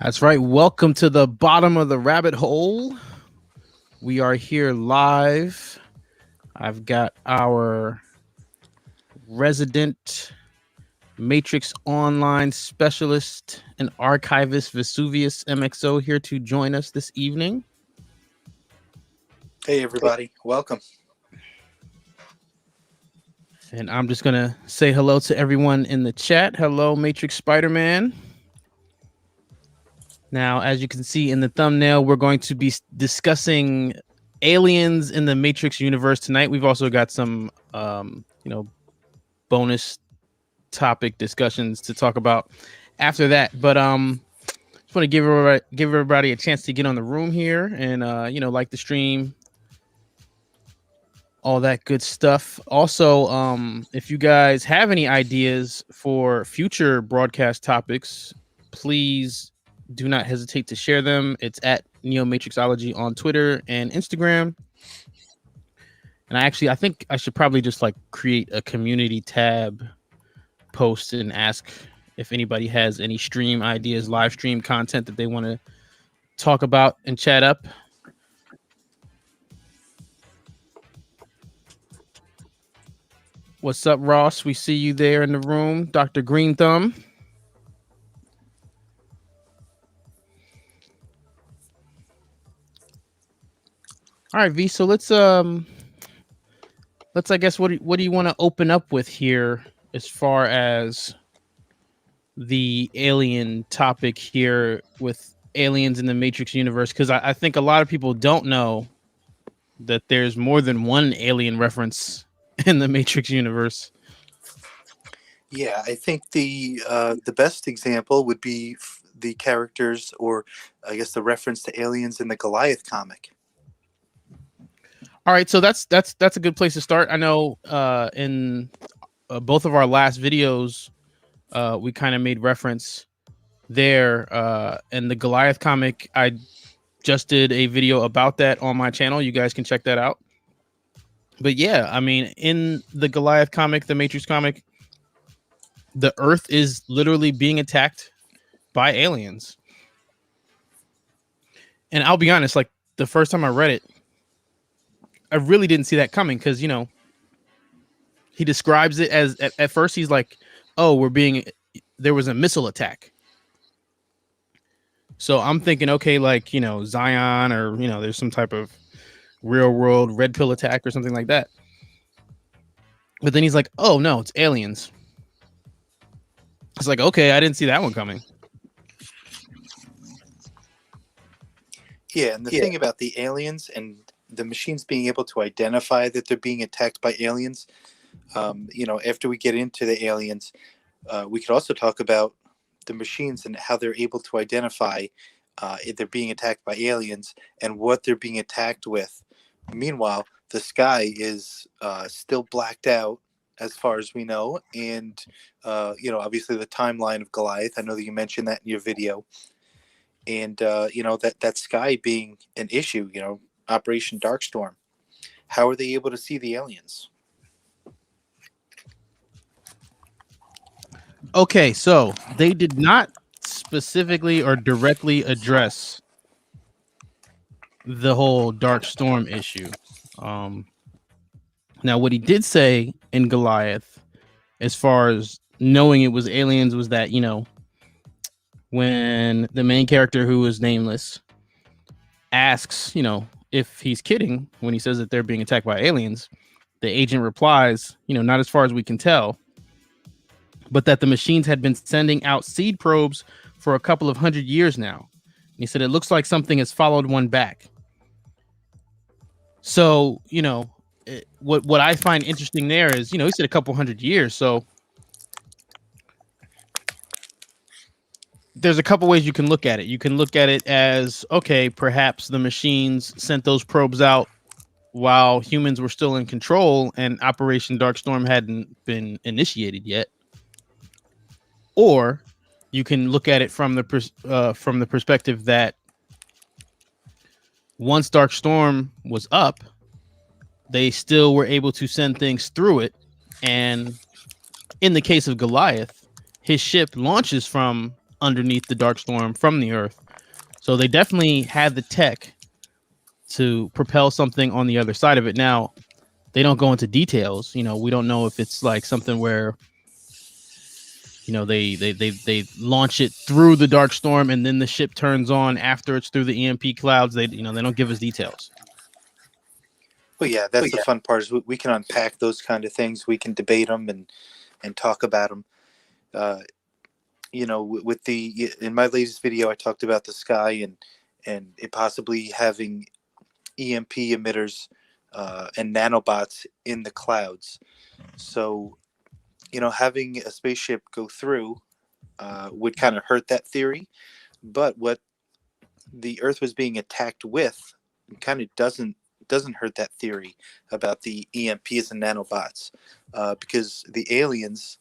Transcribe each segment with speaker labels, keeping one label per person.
Speaker 1: That's right. Welcome to the bottom of the rabbit hole. We are here live. I've got our resident Matrix Online specialist and archivist Vesuvius MXO here to join us this evening.
Speaker 2: Hey, everybody. Welcome.
Speaker 1: And I'm just going to say hello to everyone in the chat. Hello, Matrix Spider-Man. Now, as you can see in the thumbnail, we're going to be discussing aliens in the Matrix universe tonight. We've also got some, bonus topic discussions to talk about after that. But just want to give everybody a chance to get on the room here and like the stream, all that good stuff. Also, if you guys have any ideas for future broadcast topics, please do not hesitate to share them. It's at NeoMatrixology on Twitter and Instagram. And I think I should probably just create a community tab post and ask if anybody has any stream ideas, live stream content that they want to talk about and chat up. What's up, Ross? We see you there in the room. Dr. Green Thumb. All right, V. So let's I guess what do you want to open up with here as far as the alien topic here with aliens in the Matrix universe? Because I think a lot of people don't know that there's more than one alien reference in the Matrix universe.
Speaker 2: Yeah, I think the best example would be the characters, or I guess the reference to aliens in the Goliath comic.
Speaker 1: All right, so that's a good place to start. I know in both of our last videos, we kind of made reference there. In the Goliath comic, I just did a video about that on my channel. You guys can check that out. But yeah, I mean, in the Goliath comic, the Matrix comic, the Earth is literally being attacked by aliens. And I'll be honest, the first time I read it, I really didn't see that coming because, he describes it as at first he's like, oh, there was a missile attack. So I'm thinking, okay, Zion, or, there's some type of real world red pill attack or something like that. But then he's like, oh, no, it's aliens. It's like, okay, I didn't see that one coming.
Speaker 2: Yeah, and the thing about the aliens and the machines being able to identify that they're being attacked by aliens, after we get into the aliens, we could also talk about the machines and how they're able to identify if they're being attacked by aliens and what they're being attacked with. Meanwhile, the sky is still blacked out as far as we know, and obviously the timeline of Goliath, I know that you mentioned that in your video, and that sky being an issue, Operation Darkstorm. How are they able to see the aliens?
Speaker 1: Okay, so they did not specifically or directly address the whole Dark Storm issue. Now, what he did say in Goliath, as far as knowing it was aliens, was that, when the main character, who is nameless, asks, if he's kidding when he says that they're being attacked by aliens, the agent replies, not as far as we can tell, but that the machines had been sending out seed probes for a couple of 100 years now. And he said, it looks like something has followed one back. So, what I find interesting there is, he said a couple 100 years. So there's a couple ways you can look at it. You can look at it as, okay, perhaps the machines sent those probes out while humans were still in control and Operation Darkstorm hadn't been initiated yet. Or you can look at it from the perspective that once Darkstorm was up, they still were able to send things through it. And in the case of Goliath, his ship launches from underneath the dark storm from the Earth. So they definitely had the tech to propel something on the other side of it. Now, they don't go into details. We don't know if it's like something where they launch it through the dark storm and then the ship turns on after it's through the EMP clouds. They don't give us details.
Speaker 2: Well, yeah, that's the fun part is we can unpack those kind of things. We can debate them and talk about them. With in my latest video, I talked about the sky and it possibly having EMP emitters and nanobots in the clouds. So, having a spaceship go through would kind of hurt that theory. But what the Earth was being attacked with kind of doesn't hurt that theory about the EMPs and nanobots, because the aliens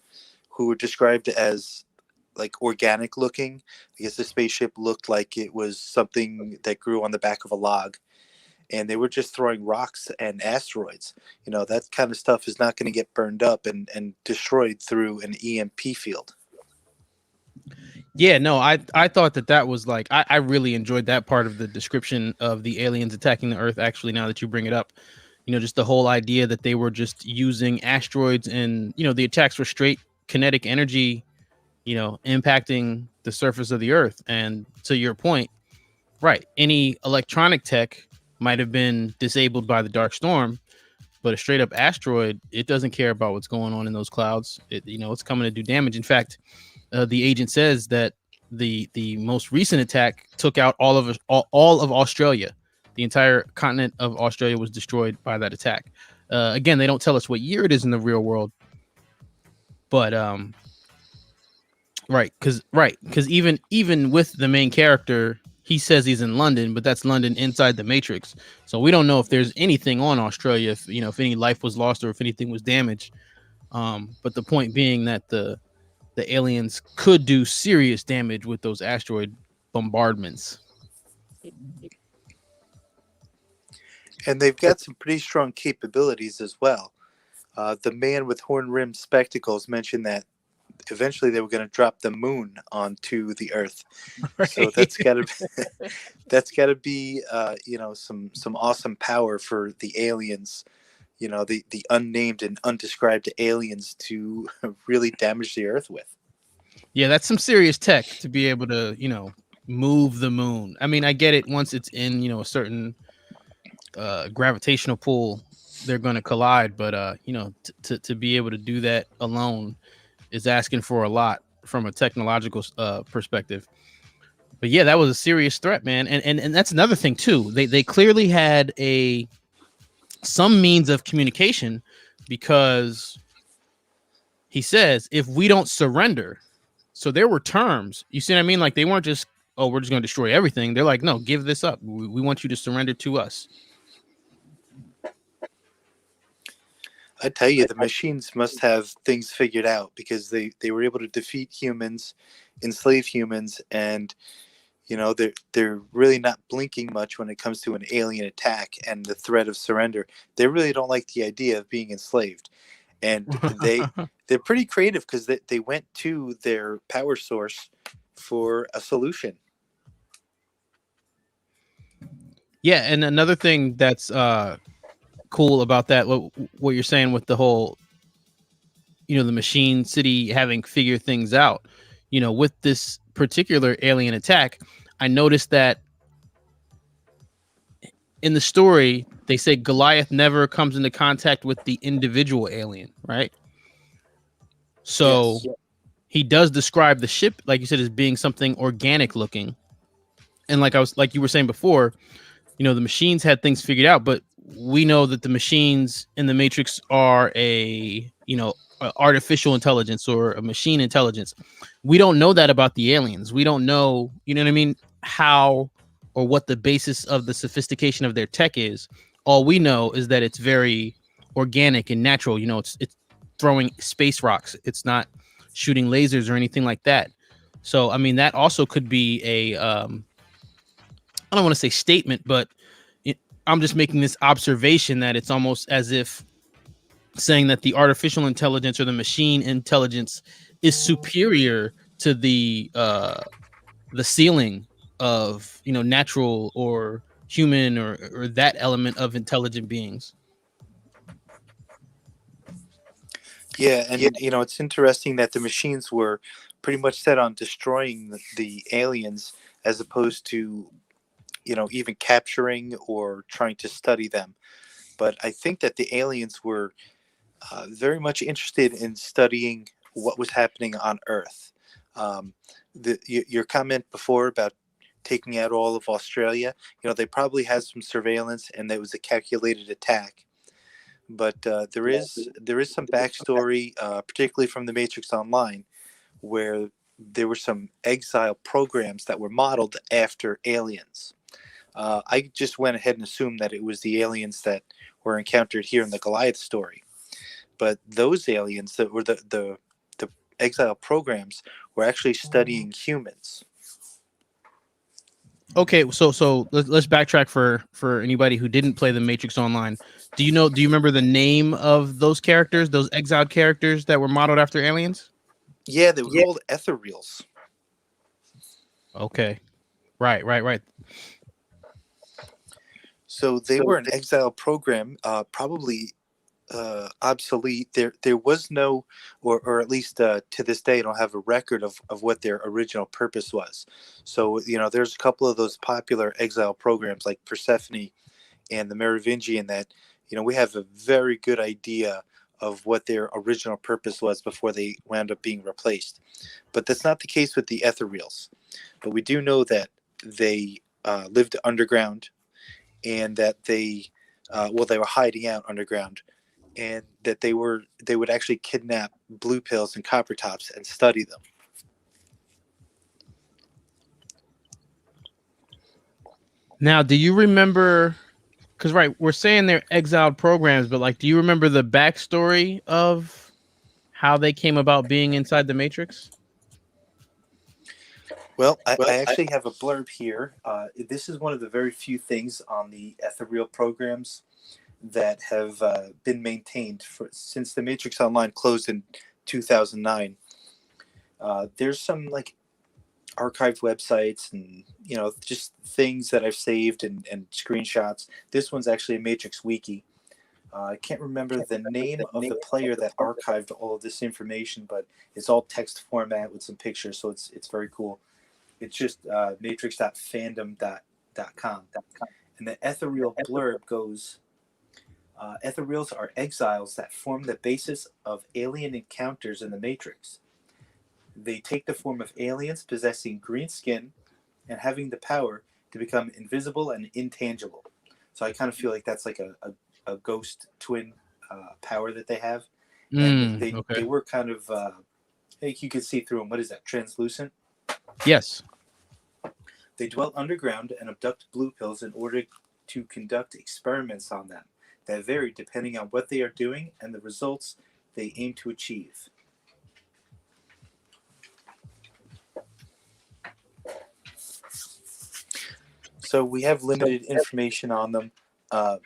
Speaker 2: who were described as like organic looking, I guess the spaceship looked like it was something that grew on the back of a log, and they were just throwing rocks and asteroids. That kind of stuff is not going to get burned up and destroyed through an EMP field.
Speaker 1: Yeah, no, I thought that was like, I really enjoyed that part of the description of the aliens attacking the Earth. Actually, now that you bring it up, just the whole idea that they were just using asteroids and, the attacks were straight kinetic energy, impacting the surface of the Earth. And to your point, right, any electronic tech might have been disabled by the dark storm, but a straight up asteroid, it doesn't care about what's going on in those clouds. It's coming to do damage. In fact, the agent says that the most recent attack took out all of Australia. The entire continent of Australia was destroyed by that attack. Again, they don't tell us what year it is in the real world, but because even with the main character, he says he's in London, but that's London inside the Matrix. So we don't know if there's anything on Australia, if any life was lost or if anything was damaged. But the point being that the aliens could do serious damage with those asteroid bombardments.
Speaker 2: And they've got some pretty strong capabilities as well. The man with horn-rimmed spectacles mentioned that eventually they were going to drop the moon onto the Earth. Right. So that's got to be some awesome power for the aliens, the unnamed and undescribed aliens to really damage the Earth with.
Speaker 1: Yeah, that's some serious tech to be able to, move the moon. I mean, I get it once it's in, a certain gravitational pull, they're going to collide, but to be able to do that alone is asking for a lot from a technological perspective. But yeah, that was a serious threat, man. And that's another thing too. They clearly had some means of communication, because he says, if we don't surrender, so there were terms. You see what I mean? Like, they weren't just, oh, we're just going to destroy everything. They're like, no, give this up. We want you to surrender to us.
Speaker 2: I tell you, the machines must have things figured out, because they were able to defeat humans, enslave humans, and they're really not blinking much when it comes to an alien attack and the threat of surrender. They really don't like the idea of being enslaved, and they're pretty creative, because they went to their power source for a solution.
Speaker 1: Yeah, and another thing that's cool about that, what you're saying with the whole, the machine city having figured things out, with this particular alien attack, I noticed that in the story they say Goliath never comes into contact with the individual alien, right? So yes. He does describe the ship, like you said, as being something organic looking, and like you were saying before, the machines had things figured out, but we know that the machines in the Matrix are a artificial intelligence or a machine intelligence. We don't know that about the aliens. We don't know, you know what I mean, how or what the basis of the sophistication of their tech is. All we know is that it's very organic and natural. It's throwing space rocks. It's not shooting lasers or anything like that. So, I mean, that also could be a, I don't want to say statement, but I'm just making this observation that it's almost as if saying that the artificial intelligence or the machine intelligence is superior to the ceiling of, you know, natural or human or that element of intelligent beings.
Speaker 2: Yeah, and you know it's interesting that the machines were pretty much set on destroying the aliens as opposed to even capturing or trying to study them. But I think that the aliens were very much interested in studying what was happening on Earth. Um, your comment before about taking out all of Australia, they probably had some surveillance and there was a calculated attack. But there is some backstory, particularly from the Matrix Online, where there were some exile programs that were modeled after aliens. I just went ahead and assumed that it was the aliens that were encountered here in the Goliath story, but those aliens that were the exile programs were actually studying humans.
Speaker 1: Okay, so let's backtrack for anybody who didn't play the Matrix Online. Do you remember the name of those characters, those exiled characters that were modeled after aliens?
Speaker 2: Yeah, they were called Ethereals.
Speaker 1: Okay. Right.
Speaker 2: So they were an exile program, probably obsolete. There was no, or at least to this day, I don't have a record of what their original purpose was. So there's a couple of those popular exile programs like Persephone and the Merovingian that we have a very good idea of what their original purpose was before they wound up being replaced. But that's not the case with the Ethereals. But we do know that they lived underground and that they were hiding out underground, and that they would actually kidnap blue pills and copper tops and study them.
Speaker 1: Now, do you remember? Because right, we're saying they're exiled programs, but like, do you remember the backstory of how they came about being inside the Matrix?
Speaker 2: Well, I actually have a blurb here. This is one of the very few things on the Ethereal programs that have been maintained since the Matrix Online closed in 2009. There's some like archived websites and just things that I've saved and screenshots. This one's actually a Matrix wiki. I can't remember the name of the player that archived all of this information, but it's all text format with some pictures, so it's very cool. It's just matrix.fandom.com. And the ethereal blurb goes, Ethereals are exiles that form the basis of alien encounters in the Matrix. They take the form of aliens possessing green skin and having the power to become invisible and intangible. So I kind of feel like that's like a ghost twin power that they have. And they
Speaker 1: Okay.
Speaker 2: were kind of, like you could see through them. What is that, translucent?
Speaker 1: Yes.
Speaker 2: They dwell underground and abduct blue pills in order to conduct experiments on them that vary depending on what they are doing and the results they aim to achieve. So we have limited information on them. Uh,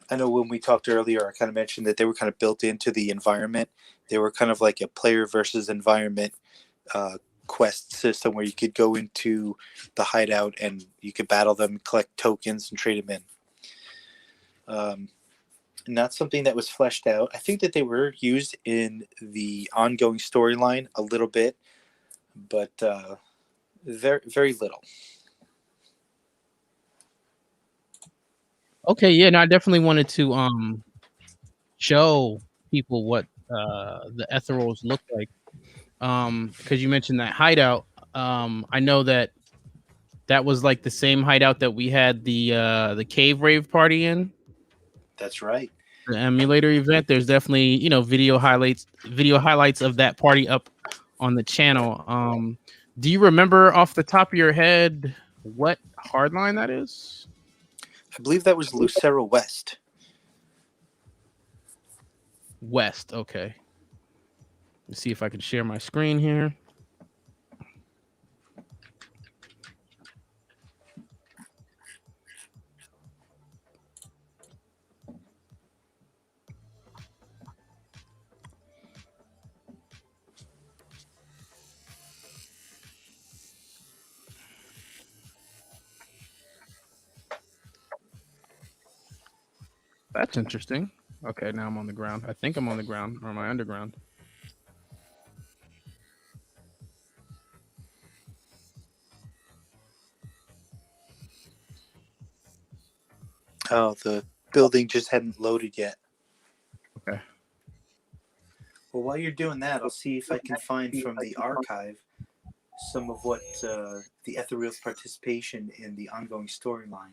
Speaker 2: I know when we talked earlier, I kind of mentioned that they were kind of built into the environment. They were kind of like a player versus environment uh, quest system where you could go into the hideout and you could battle them, collect tokens, and trade them in. Not something that was fleshed out. I think that they were used in the ongoing storyline a little bit, but very, very little.
Speaker 1: Okay. Yeah. No, I definitely wanted to show people what the Ethereals look like. Because you mentioned that hideout. I know that was like the same hideout that we had the cave rave party in.
Speaker 2: That's right.
Speaker 1: The emulator event. There's definitely, video highlights of that party up on the channel. Do you remember off the top of your head what hardline that is?
Speaker 2: I believe that was Lucero West.
Speaker 1: West. Okay. Let's see if I can share my screen here. That's interesting. Okay, now I'm on the ground. I think I'm on the ground, or am I underground?
Speaker 2: Oh, the building just hadn't loaded yet.
Speaker 1: Okay.
Speaker 2: Well, while you're doing that, I'll see if I can find from the archive some of what the Ethereals' participation in the ongoing storyline.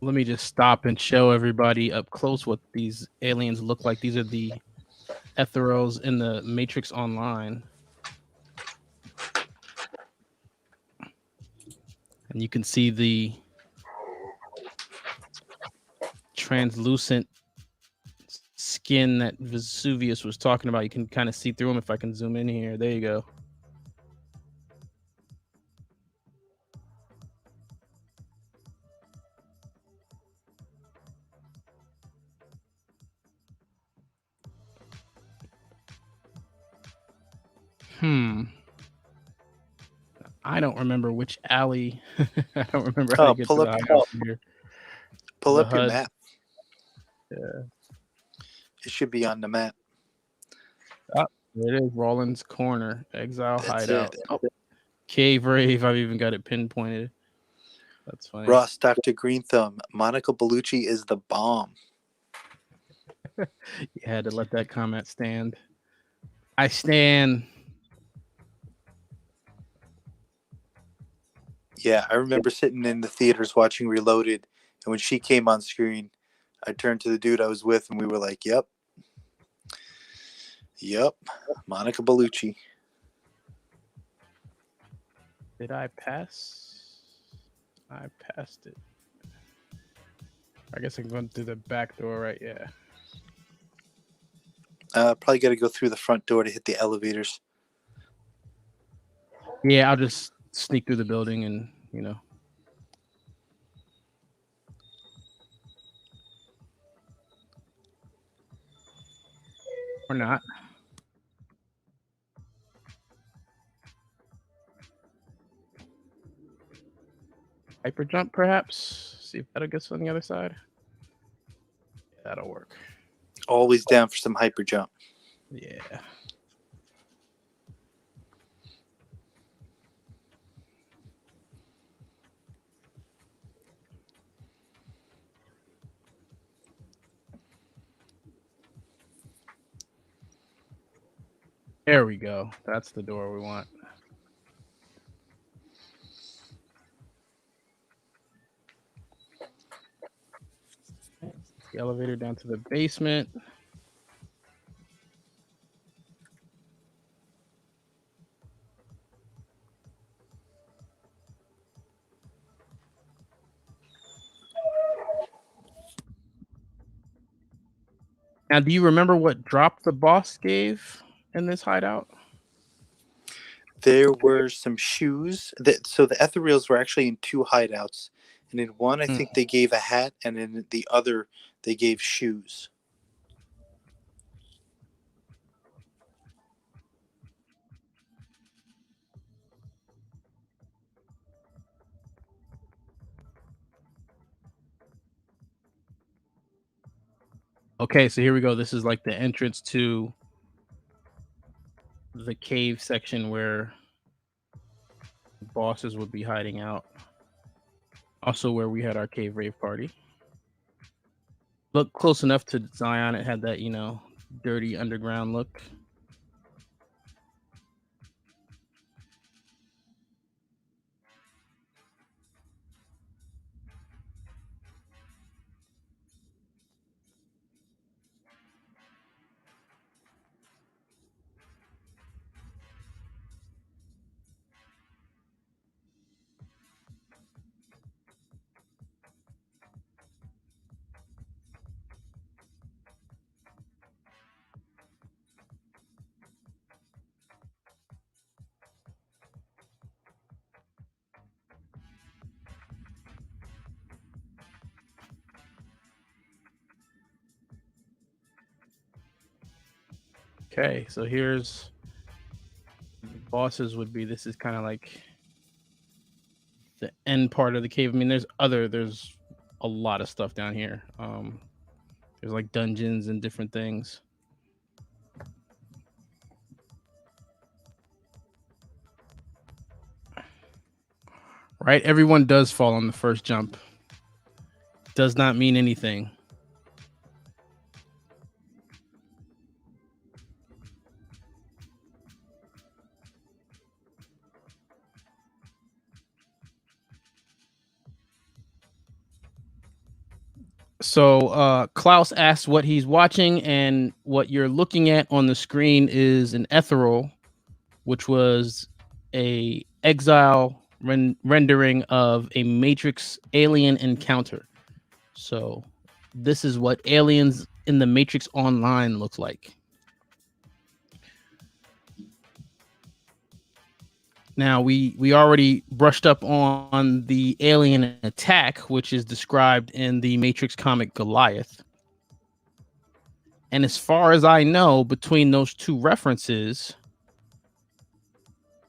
Speaker 1: Let me just stop and show everybody up close what these aliens look like. These are the Ethereals in the Matrix Online. And you can see the translucent skin that Vesuvius was talking about. You can kind of see through them if I can zoom in here. There you go. I don't remember which alley. I don't remember how to
Speaker 2: Oh,
Speaker 1: get to the hideout from here.
Speaker 2: pull
Speaker 1: The
Speaker 2: up your
Speaker 1: HUD.
Speaker 2: map.
Speaker 1: Yeah.
Speaker 2: It should be on the map.
Speaker 1: Oh, there it is. Rollins Corner. Exile
Speaker 2: That's
Speaker 1: hideout.
Speaker 2: it.
Speaker 1: Oh, Cave Rave. I've even got it pinpointed. That's funny.
Speaker 2: Ross, Dr. Green Thumb, Monica Bellucci is the bomb.
Speaker 1: You had to let that comment stand. I stand.
Speaker 2: Yeah, I remember sitting in the theaters watching Reloaded, and when she came on screen, I turned to the dude I was with, and we were like, "Yep, Monica Bellucci."
Speaker 1: Did I pass? I passed it. I guess I'm going through the back door, right? Yeah.
Speaker 2: Probably got to go through the front door to hit the elevators.
Speaker 1: Yeah, I'll just sneak through the building and, or not. Hyper jump, perhaps. See if that'll get us on the other side. Yeah, that'll work.
Speaker 2: Always down for some hyper jump.
Speaker 1: Yeah. There we go. That's the door we want. The elevator down to the basement. Now, do you remember what drop the boss gave in this hideout?
Speaker 2: There were some shoes. So the Ethereals were actually in two hideouts, and in one I think they gave a hat, and in the other they gave shoes.
Speaker 1: Okay, so here we go. This is like the entrance to the cave section where bosses would be hiding out. Also, where we had our cave rave party. Look close enough to Zion. It had that, dirty underground look. Okay, so here's the bosses would be. This is kind of like the end part of the cave. I mean, there's a lot of stuff down here. There's like dungeons and different things. Right? Everyone does fall on the first jump. Does not mean anything. So Klaus asks what he's watching, and what you're looking at on the screen is an ethereal, which was a exile rendering of a Matrix alien encounter. So this is what aliens in the Matrix Online looks like. Now we already brushed up on the alien attack, which is described in the Matrix comic Goliath. And as far as I know, between those two references,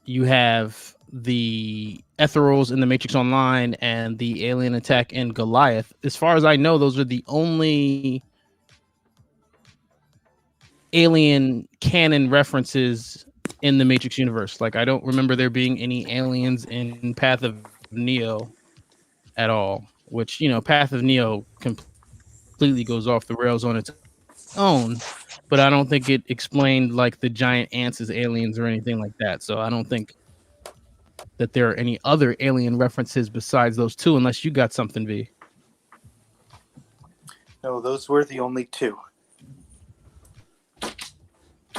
Speaker 1: you have the Ethereals in the Matrix Online and the alien attack in Goliath. As far as I know, those are the only alien canon references in the Matrix universe. Like, I don't remember there being any aliens in Path of Neo at all, which, Path of Neo completely goes off the rails on its own, but I don't think it explained like the giant ants as aliens or anything like that. So I don't think that there are any other alien references besides those two, unless you got something, V.
Speaker 2: No, those were the only two.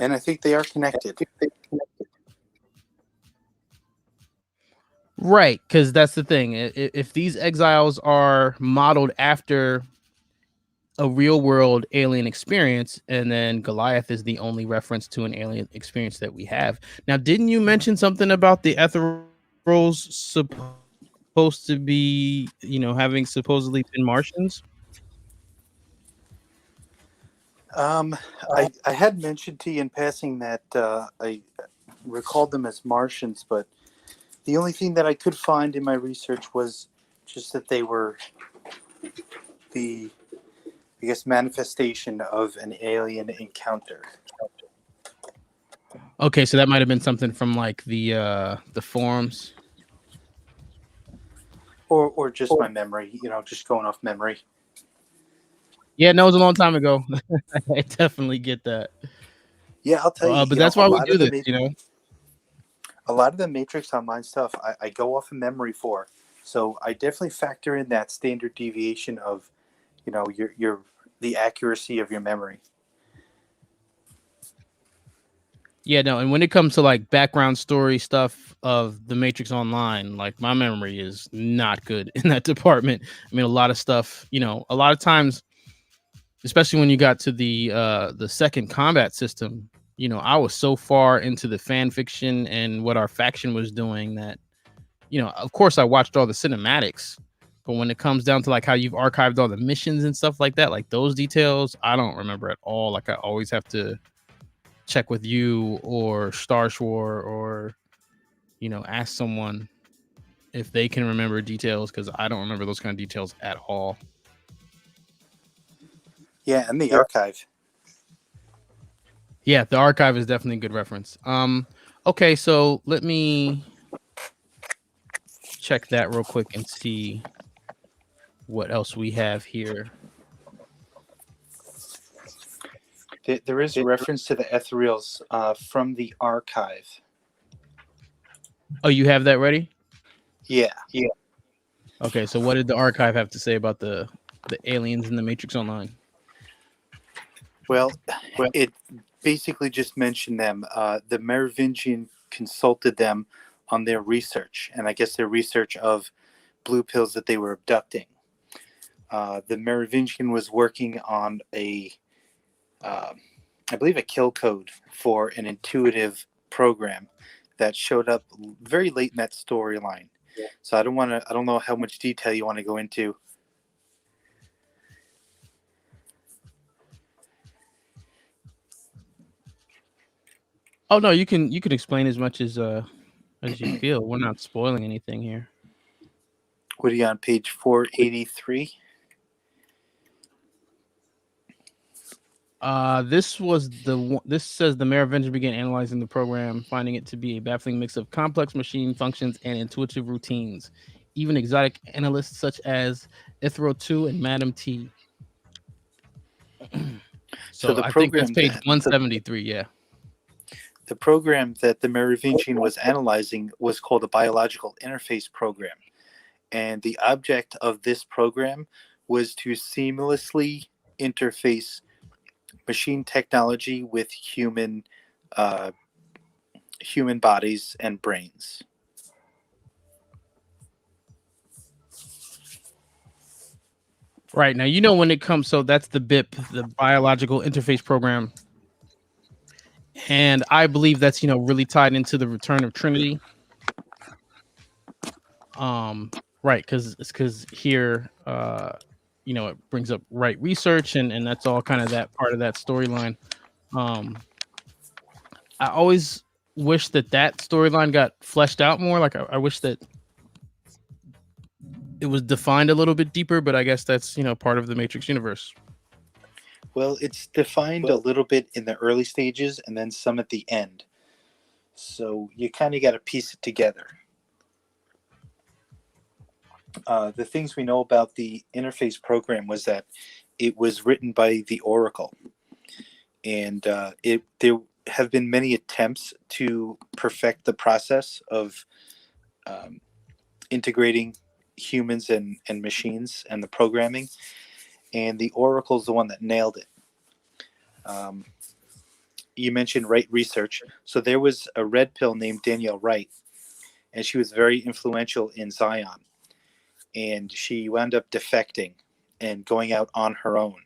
Speaker 2: And I think they are connected.
Speaker 1: Right, because that's the thing. If these exiles are modeled after a real world alien experience, and then Goliath is the only reference to an alien experience that we have. Now, didn't you mention something about the Ethereals supposed to be, having supposedly been Martians?
Speaker 2: I had mentioned to you in passing that I recalled them as Martians, but the only thing that I could find in my research was just that they were the, I guess, manifestation of an alien encounter.
Speaker 1: Okay, so that might have been something from like the forums.
Speaker 2: Or just my memory, just going off memory.
Speaker 1: Yeah, no, it was a long time ago. I definitely get that.
Speaker 2: Yeah, I'll tell you.
Speaker 1: But that's why we do this,
Speaker 2: A lot of the Matrix Online stuff, I go off of memory for. So I definitely factor in that standard deviation of, your the accuracy of your memory.
Speaker 1: Yeah, no, and when it comes to like background story stuff of the Matrix Online, like my memory is not good in that department. I mean, a lot of stuff, a lot of times, especially when you got to the second combat system, I was so far into the fan fiction and what our faction was doing that, of course I watched all the cinematics, but when it comes down to like how you've archived all the missions and stuff like that, like those details, I don't remember at all. Like I always have to check with you or Starshore or ask someone if they can remember details, because I don't remember those kind of details at all.
Speaker 2: Yeah, and the archive.
Speaker 1: Yeah, the archive is definitely a good reference. Okay, so let me check that real quick and see what else we have here.
Speaker 2: There is reference to the Ethereals from the archive.
Speaker 1: Oh, you have that ready?
Speaker 2: Yeah.
Speaker 1: Okay, so what did the archive have to say about the aliens in the Matrix Online?
Speaker 2: Well, it basically just mentioned them. The Merovingian consulted them on their research, and I guess their research of blue pills that they were abducting. The Merovingian was working on I believe, a kill code for an intuitive program that showed up very late in that storyline. Yeah. So I don't know how much detail you want to go into.
Speaker 1: Oh no, you can explain as you feel. We're not spoiling anything here.
Speaker 2: What are you on page 483?
Speaker 1: This says the Merovingian began analyzing the program, finding it to be a baffling mix of complex machine functions and intuitive routines. Even exotic analysts such as Ithro 2 and Madam T.
Speaker 2: So
Speaker 1: So
Speaker 2: the
Speaker 1: I think that's
Speaker 2: program
Speaker 1: page
Speaker 2: that
Speaker 1: 173. Yeah.
Speaker 2: the program that the Merovingian was analyzing was called a biological interface program, and the object of this program was to seamlessly interface machine technology with uh, human bodies and brains.
Speaker 1: Right. Now, when it comes, so that's the BIP, the biological interface program. And I believe that's, really tied into the return of Trinity. Right. Because here, it brings up right research and that's all kind of that part of that storyline. Um, I always wish that storyline got fleshed out more. Like, I wish that it was defined a little bit deeper, but I guess that's, part of the Matrix universe.
Speaker 2: Well, it's defined a little bit in the early stages and then some at the end. So you kind of got to piece it together. The things we know about the interface program was that it was written by the Oracle, and there have been many attempts to perfect the process of um, integrating humans and machines and the programming, and the Oracle is the one that nailed it. Um, you mentioned Wright Research, so there was a red pill named Danielle Wright, and she was very influential in Zion, and she wound up defecting and going out on her own.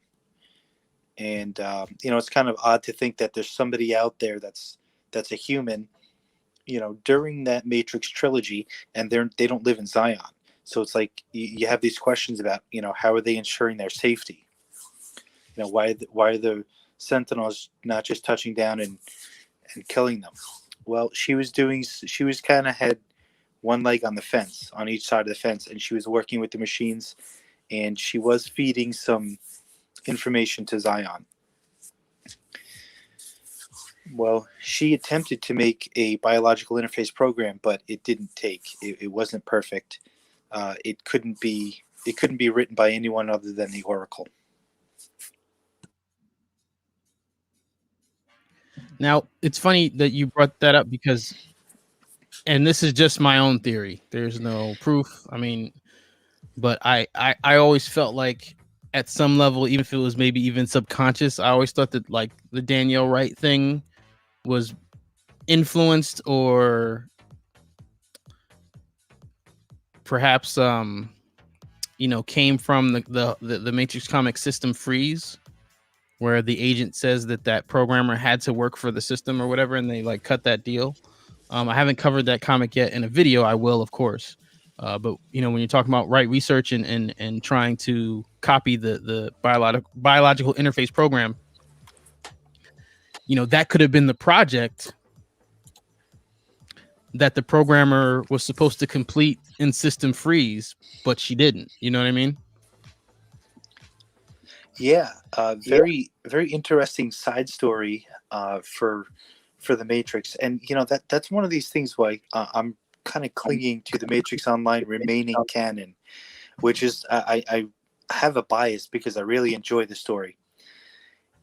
Speaker 2: And it's kind of odd to think that there's somebody out there that's a human, during that Matrix trilogy, and they don't live in Zion. So it's like you have these questions about, how are they ensuring their safety? Why are the Sentinels not just touching down and killing them? Well, she was kind of had one leg on the fence, on each side of the fence, and she was working with the machines, and she was feeding some information to Zion. Well, she attempted to make a biological interface program, but it didn't take. It wasn't perfect. It couldn't be. It couldn't be written by anyone other than the Oracle.
Speaker 1: Now, it's funny that you brought that up because, and this is just my own theory. There's no proof. I mean, but I always felt like at some level, even if it was maybe even subconscious, I always thought that like the Danielle Wright thing was influenced or perhaps came from the Matrix comic System Freeze, where the agent says that programmer had to work for the system or whatever, and they like cut that deal. I haven't covered that comic yet in a video. I will, of course. But when you're talking about right research and trying to copy the biological interface program, that could have been the project that the programmer was supposed to complete in System Freeze, but she didn't. You know what I mean?
Speaker 2: Yeah, very very interesting side story for the Matrix, and that's one of these things why I'm kind of clinging to the Matrix Online remaining canon, which is I have a bias because I really enjoy the story,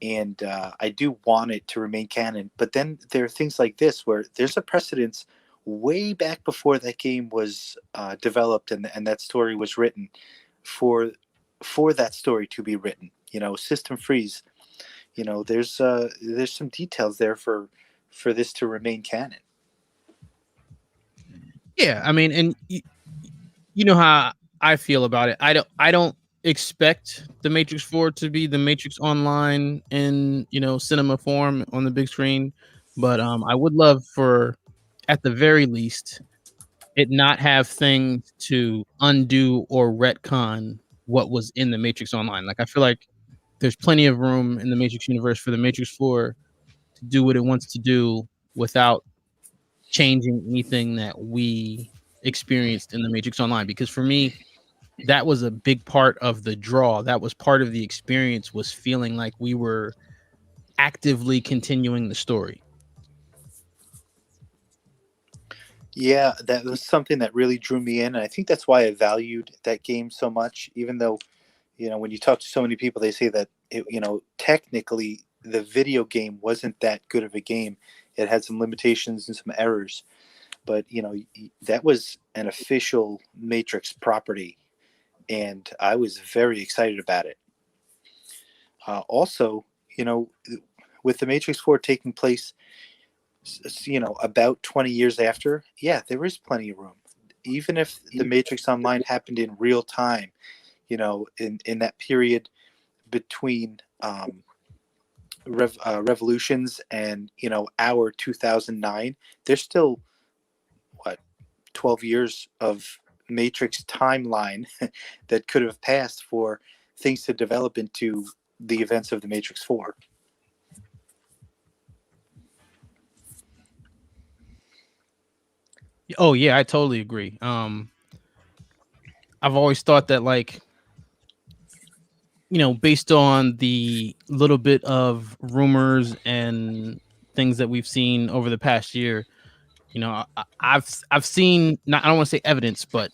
Speaker 2: and I do want it to remain canon. But then there are things like this where there's a precedence way back before that game was developed and that story was written for that story to be written. System Freeze. There's some details there for this to remain canon.
Speaker 1: Yeah, I mean, and you know how I feel about it. I don't expect the Matrix 4 to be the Matrix Online in cinema form on the big screen, but I would love for, at the very least, it not have things to undo or retcon what was in the Matrix Online. Like, I feel like there's plenty of room in the Matrix universe for the Matrix 4 to do what it wants to do without changing anything that we experienced in the Matrix Online. Because for me, that was a big part of the draw. That was part of the experience, was feeling like we were actively continuing the story.
Speaker 2: Yeah, that was something that really drew me in, and I think that's why I valued that game so much. Even though, when you talk to so many people, they say that technically the video game wasn't that good of a game. It had some limitations and some errors, but that was an official Matrix property, and I was very excited about it. Also, with the Matrix 4 taking place, about 20 years after, yeah, there is plenty of room. Even if the Matrix Online happened in real time, in that period between revolutions and our 2009, there's still what 12 years of Matrix timeline that could have passed for things to develop into the events of the Matrix 4.
Speaker 1: Oh yeah, I totally agree. I've always thought that, like, based on the little bit of rumors and things that we've seen over the past year, I've seen, not, I don't want to say evidence, but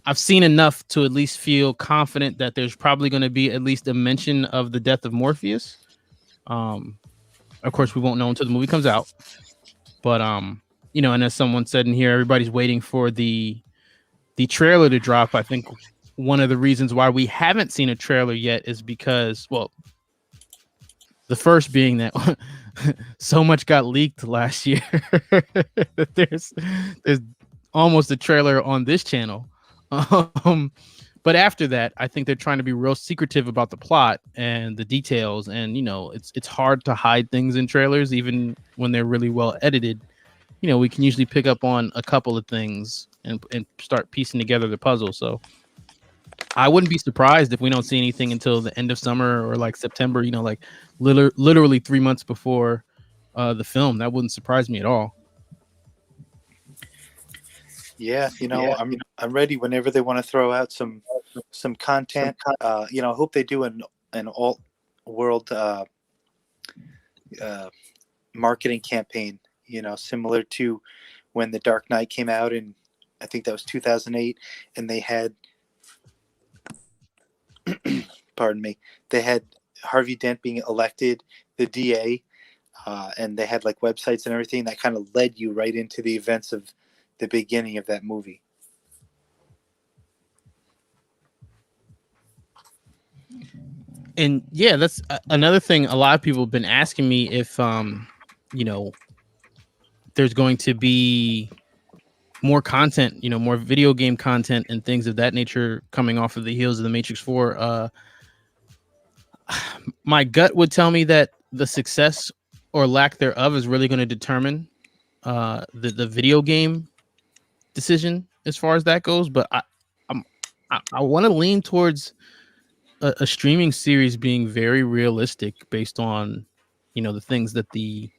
Speaker 1: I've seen enough to at least feel confident that there's probably going to be at least a mention of the death of Morpheus. Um, of course, we won't know until the movie comes out, but and as someone said in here, everybody's waiting for the trailer to drop. I think one of the reasons why we haven't seen a trailer yet is because, well, the first being that so much got leaked last year. there's there's almost a trailer on this channel. But after that, I think they're trying to be real secretive about the plot and the details. And it's hard to hide things in trailers, even when they're really well edited. We can usually pick up on a couple of things and start piecing together the puzzle. So I wouldn't be surprised if we don't see anything until the end of summer or like September, like literally 3 months before the film. That wouldn't surprise me at all.
Speaker 2: Yeah, I'm ready whenever they want to throw out some content. I hope they do an alt world marketing campaign. Similar to when The Dark Knight came out in, I think that was 2008, and they had, pardon me, they had Harvey Dent being elected the DA, and they had like websites and everything that kind of led you right into the events of the beginning of that movie.
Speaker 1: And yeah, that's another thing. A lot of people have been asking me if, there's going to be more content, more video game content and things of that nature coming off of the heels of the Matrix 4. My gut would tell me that the success or lack thereof is really going to determine the video game decision as far as that goes. But I want to lean towards a streaming series being very realistic based on the things that the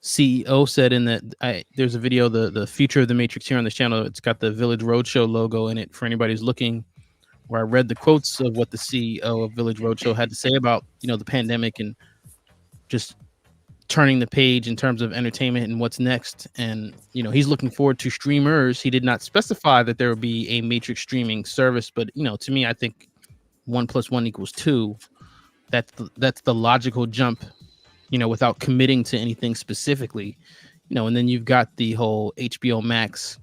Speaker 1: CEO said in that. There's a video, the future of the Matrix, here on this channel. It's got the Village Roadshow logo in it for anybody who's looking, where I read the quotes of what the CEO of Village Roadshow had to say about the pandemic and just turning the page in terms of entertainment and what's next. And he's looking forward to streamers. He did not specify that there would be a Matrix streaming service, but to me, I think 1 + 1 = 2. That's the logical jump, without committing to anything specifically. And then you've got the whole HBO Max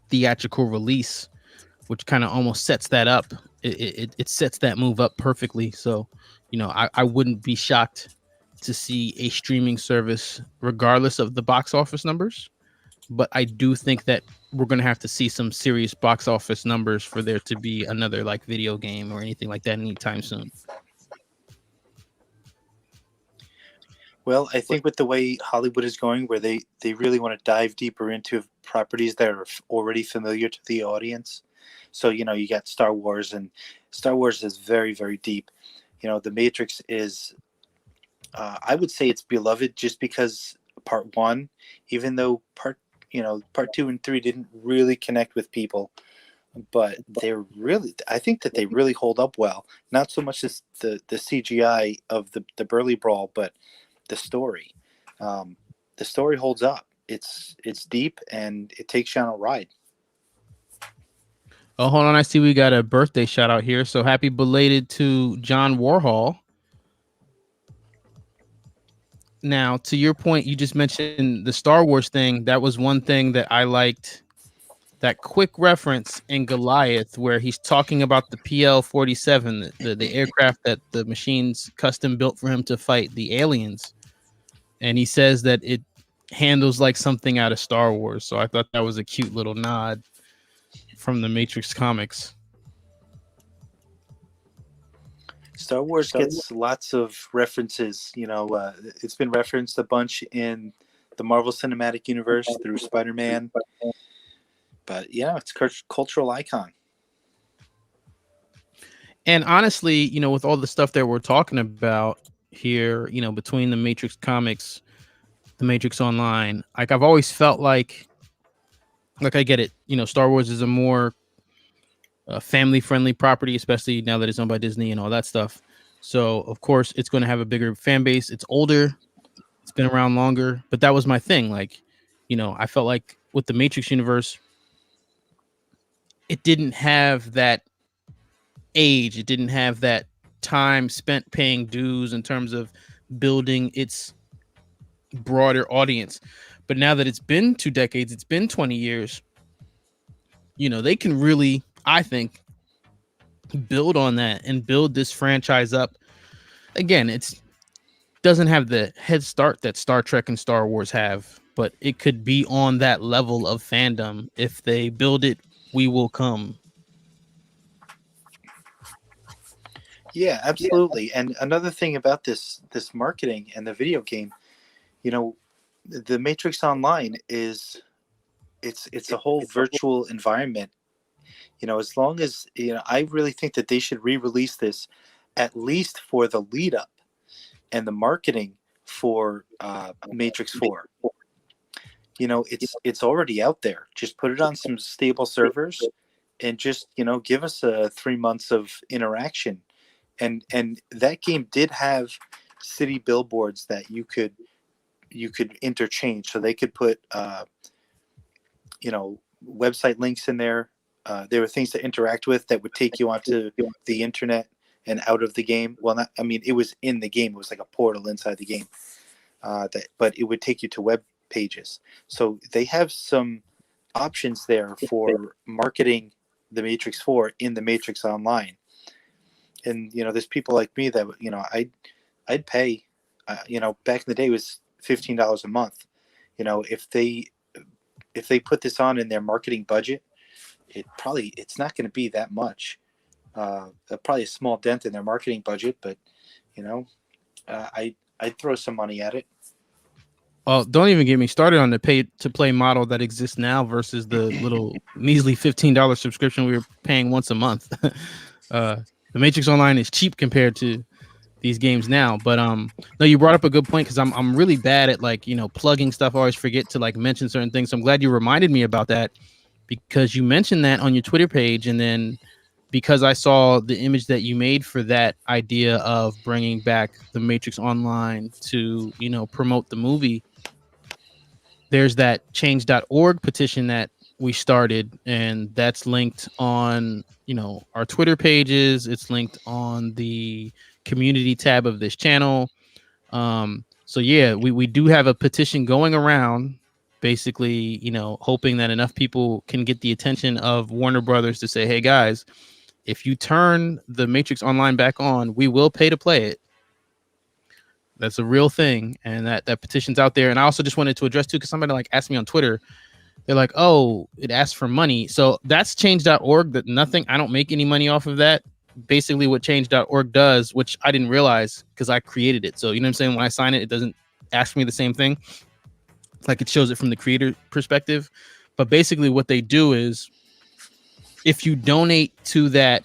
Speaker 1: theatrical release, which kind of almost sets that up. It sets that move up perfectly. So I wouldn't be shocked to see a streaming service regardless of the box office numbers. But I do think that we're going to have to see some serious box office numbers for there to be another like video game or anything like that anytime soon.
Speaker 2: Well, I think with the way Hollywood is going, where they really want to dive deeper into properties that are already familiar to the audience. So, you got Star Wars, and Star Wars is very, very deep. The Matrix is, I would say it's beloved just because part one, even though part two and three didn't really connect with people, but I think that they really hold up well. Not so much as the CGI of the Burly Brawl, but the story. Um, the story holds up. It's deep and it takes you on a ride.
Speaker 1: Oh, hold on. I see we got a birthday shout out here. So happy belated to John Warhol. Now, to your point, you just mentioned the Star Wars thing. That was one thing that I liked. That quick reference in Goliath, where he's talking about the PL-47, the aircraft that the machines custom built for him to fight the aliens, and he says that it handles like something out of Star Wars. So I thought that was a cute little nod from the Matrix comics.
Speaker 2: Star Wars gets lots of references. It's been referenced a bunch in the Marvel Cinematic Universe through Spider-Man. But yeah, it's a cultural icon.
Speaker 1: And honestly, with all the stuff that we're talking about here, between the Matrix comics, the Matrix Online, like I've always felt like I get it. Star Wars is a more family-friendly property, especially now that it's owned by Disney and all that stuff. So of course, it's going to have a bigger fan base. It's older, it's been around longer. But that was my thing. Like, I felt like with the Matrix universe, it didn't have that age. It didn't have that time spent paying dues in terms of building its broader audience. But now that it's been 2 decades, it's been 20 years, they can really, I think, build on that and build this franchise up. Again, it's doesn't have the head start that Star Trek and Star Wars have, but it could be on that level of fandom. If they build it, we will come.
Speaker 2: Yeah, absolutely. And another thing about this marketing and the video game, the Matrix Online is it's a whole virtual environment. As long as I really think that they should re-release this at least for the lead up and the marketing for Matrix 4. It's already out there. Just put it on some stable servers and just give us 3 months of interaction. And that game did have city billboards that you could interchange, so they could put website links in there. There were things to interact with that would take you onto the internet and out of the game. Well, it was in the game. It was like a portal inside the game. But it would take you to web pages. So they have some options there for marketing the Matrix 4 in the Matrix Online. And there's people like me that I'd pay. Back in the day it was $15 a month. If they put this on in their marketing budget, it's not going to be that much. Probably a small dent in their marketing budget, but I'd throw some money at it.
Speaker 1: Oh, don't even get me started on the pay to play model that exists now versus the little measly $15 subscription we were paying once a month. The Matrix Online is cheap compared to these games now. But no, you brought up a good point, because I'm really bad at plugging stuff. I always forget to mention certain things. So I'm glad you reminded me about that, because you mentioned that on your Twitter page, and then because I saw the image that you made for that idea of bringing back the Matrix Online to promote the movie. There's that change.org petition that we started, and that's linked on our Twitter pages. It's linked on the community tab of this channel. So yeah, we do have a petition going around, basically hoping that enough people can get the attention of Warner Brothers to say, hey guys, if you turn the Matrix Online back on, we will pay to play it. That's a real thing, and that petition's out there. And I also just wanted to address too, because somebody asked me on Twitter, they're like, oh, it asks for money. So that's change.org. That nothing, I don't make any money off of that. Basically what change.org does, which I didn't realize because I created it. So you know what I'm saying? When I sign it, it doesn't ask me the same thing. Like, it shows it from the creator perspective. But basically what they do is, if you donate to that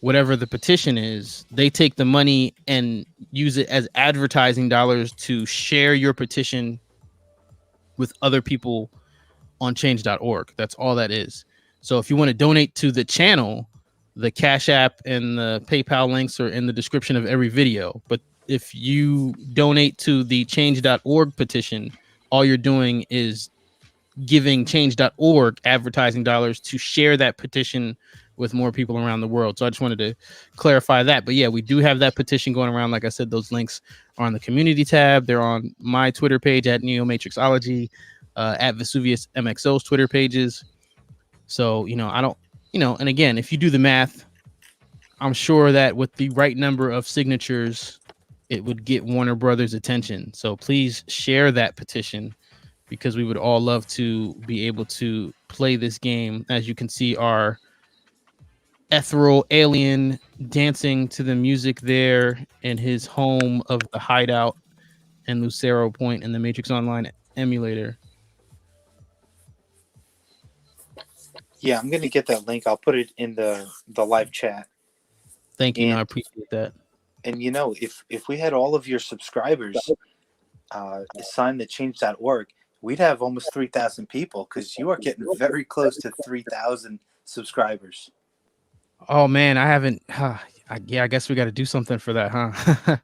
Speaker 1: whatever the petition is, they take the money and use it as advertising dollars to share your petition with other people on change.org. That's all that is. So if you want to donate to the channel, the Cash App and the PayPal links are in the description of every video. But if you donate to the change.org petition, all you're doing is giving change.org advertising dollars to share that petition with more people around the world. So I just wanted to clarify that. But yeah, we do have that petition going around. Like I said, those links are on the community tab. They're on my Twitter page at NeoMatrixology, at Vesuvius MXO's Twitter pages. So, I don't, and again, if you do the math, I'm sure that with the right number of signatures, it would get Warner Brothers' attention. So please share that petition, because we would all love to be able to play this game. As you can see, our ethereal alien dancing to the music there in his home of the Hideout and Lucero Point in the Matrix Online emulator.
Speaker 2: Yeah, I'm gonna get that link. I'll put it in the live chat.
Speaker 1: Thank you. I appreciate that.
Speaker 2: And if we had all of your subscribers sign the change.org, we'd have almost 3,000 people, because you are getting very close to 3,000 subscribers.
Speaker 1: Oh man, I haven't. I guess we got to do something for that, huh?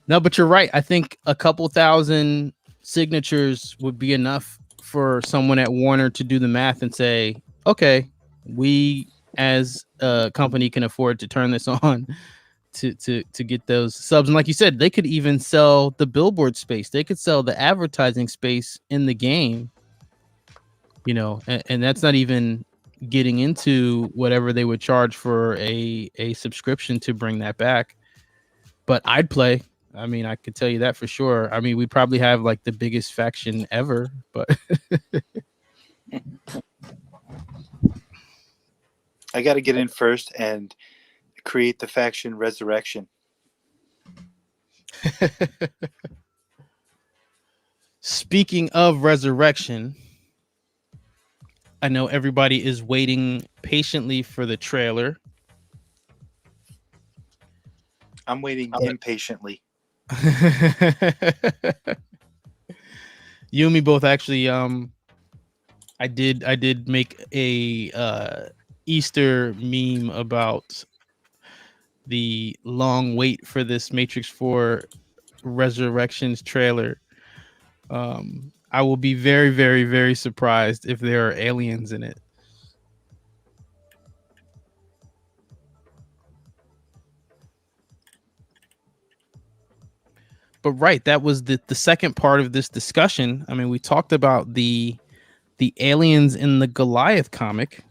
Speaker 1: No, but you're right. I think a couple thousand signatures would be enough for someone at Warner to do the math and say, okay, we as a company can afford to turn this on to get those subs. And like you said, they could even sell the billboard space. They could sell the advertising space in the game, and that's not even getting into whatever they would charge for a subscription to bring that back. But I'd play. I mean, I could tell you that for sure. I mean, we probably have like the biggest faction ever, but
Speaker 2: I got to get in first and create the faction Resurrection.
Speaker 1: Speaking of Resurrection, I know everybody is waiting patiently for the trailer.
Speaker 2: I'm waiting impatiently.
Speaker 1: You and me both, actually. I did make a Easter meme about the long wait for this Matrix 4 Resurrections trailer. I will be very, very, very surprised if there are aliens in it. But right, that was the second part of this discussion. I mean, we talked about the aliens in the Goliath comic.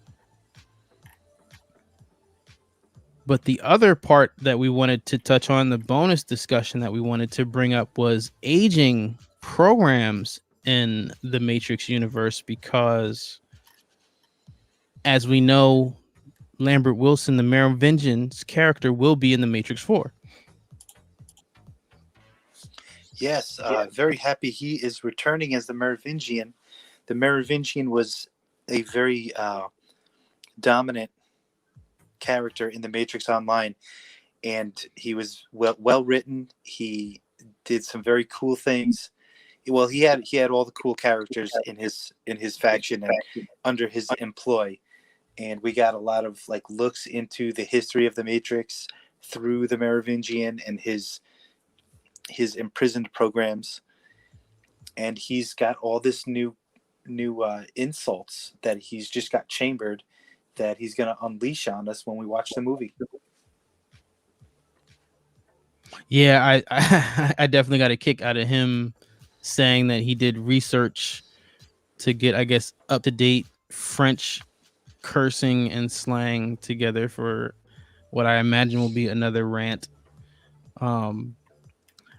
Speaker 1: But the other part that we wanted to touch on, the bonus discussion that we wanted to bring up, was aging programs in the Matrix universe, because as we know, Lambert Wilson, the Merovingian's character, will be in the Matrix 4.
Speaker 2: Yes, very happy he is returning as the Merovingian. The Merovingian was a very dominant character in the Matrix Online, and he was well written. He did some very cool things. Well, he had all the cool characters in his faction and under his employ, and we got a lot of like looks into the history of the Matrix through the Merovingian and his imprisoned programs. And he's got all this new insults that he's just got chambered, that he's going to unleash on us when we watch the movie.
Speaker 1: Yeah, I definitely got a kick out of him saying that he did research to get, I guess, up to date French cursing and slang together for what I imagine will be another rant.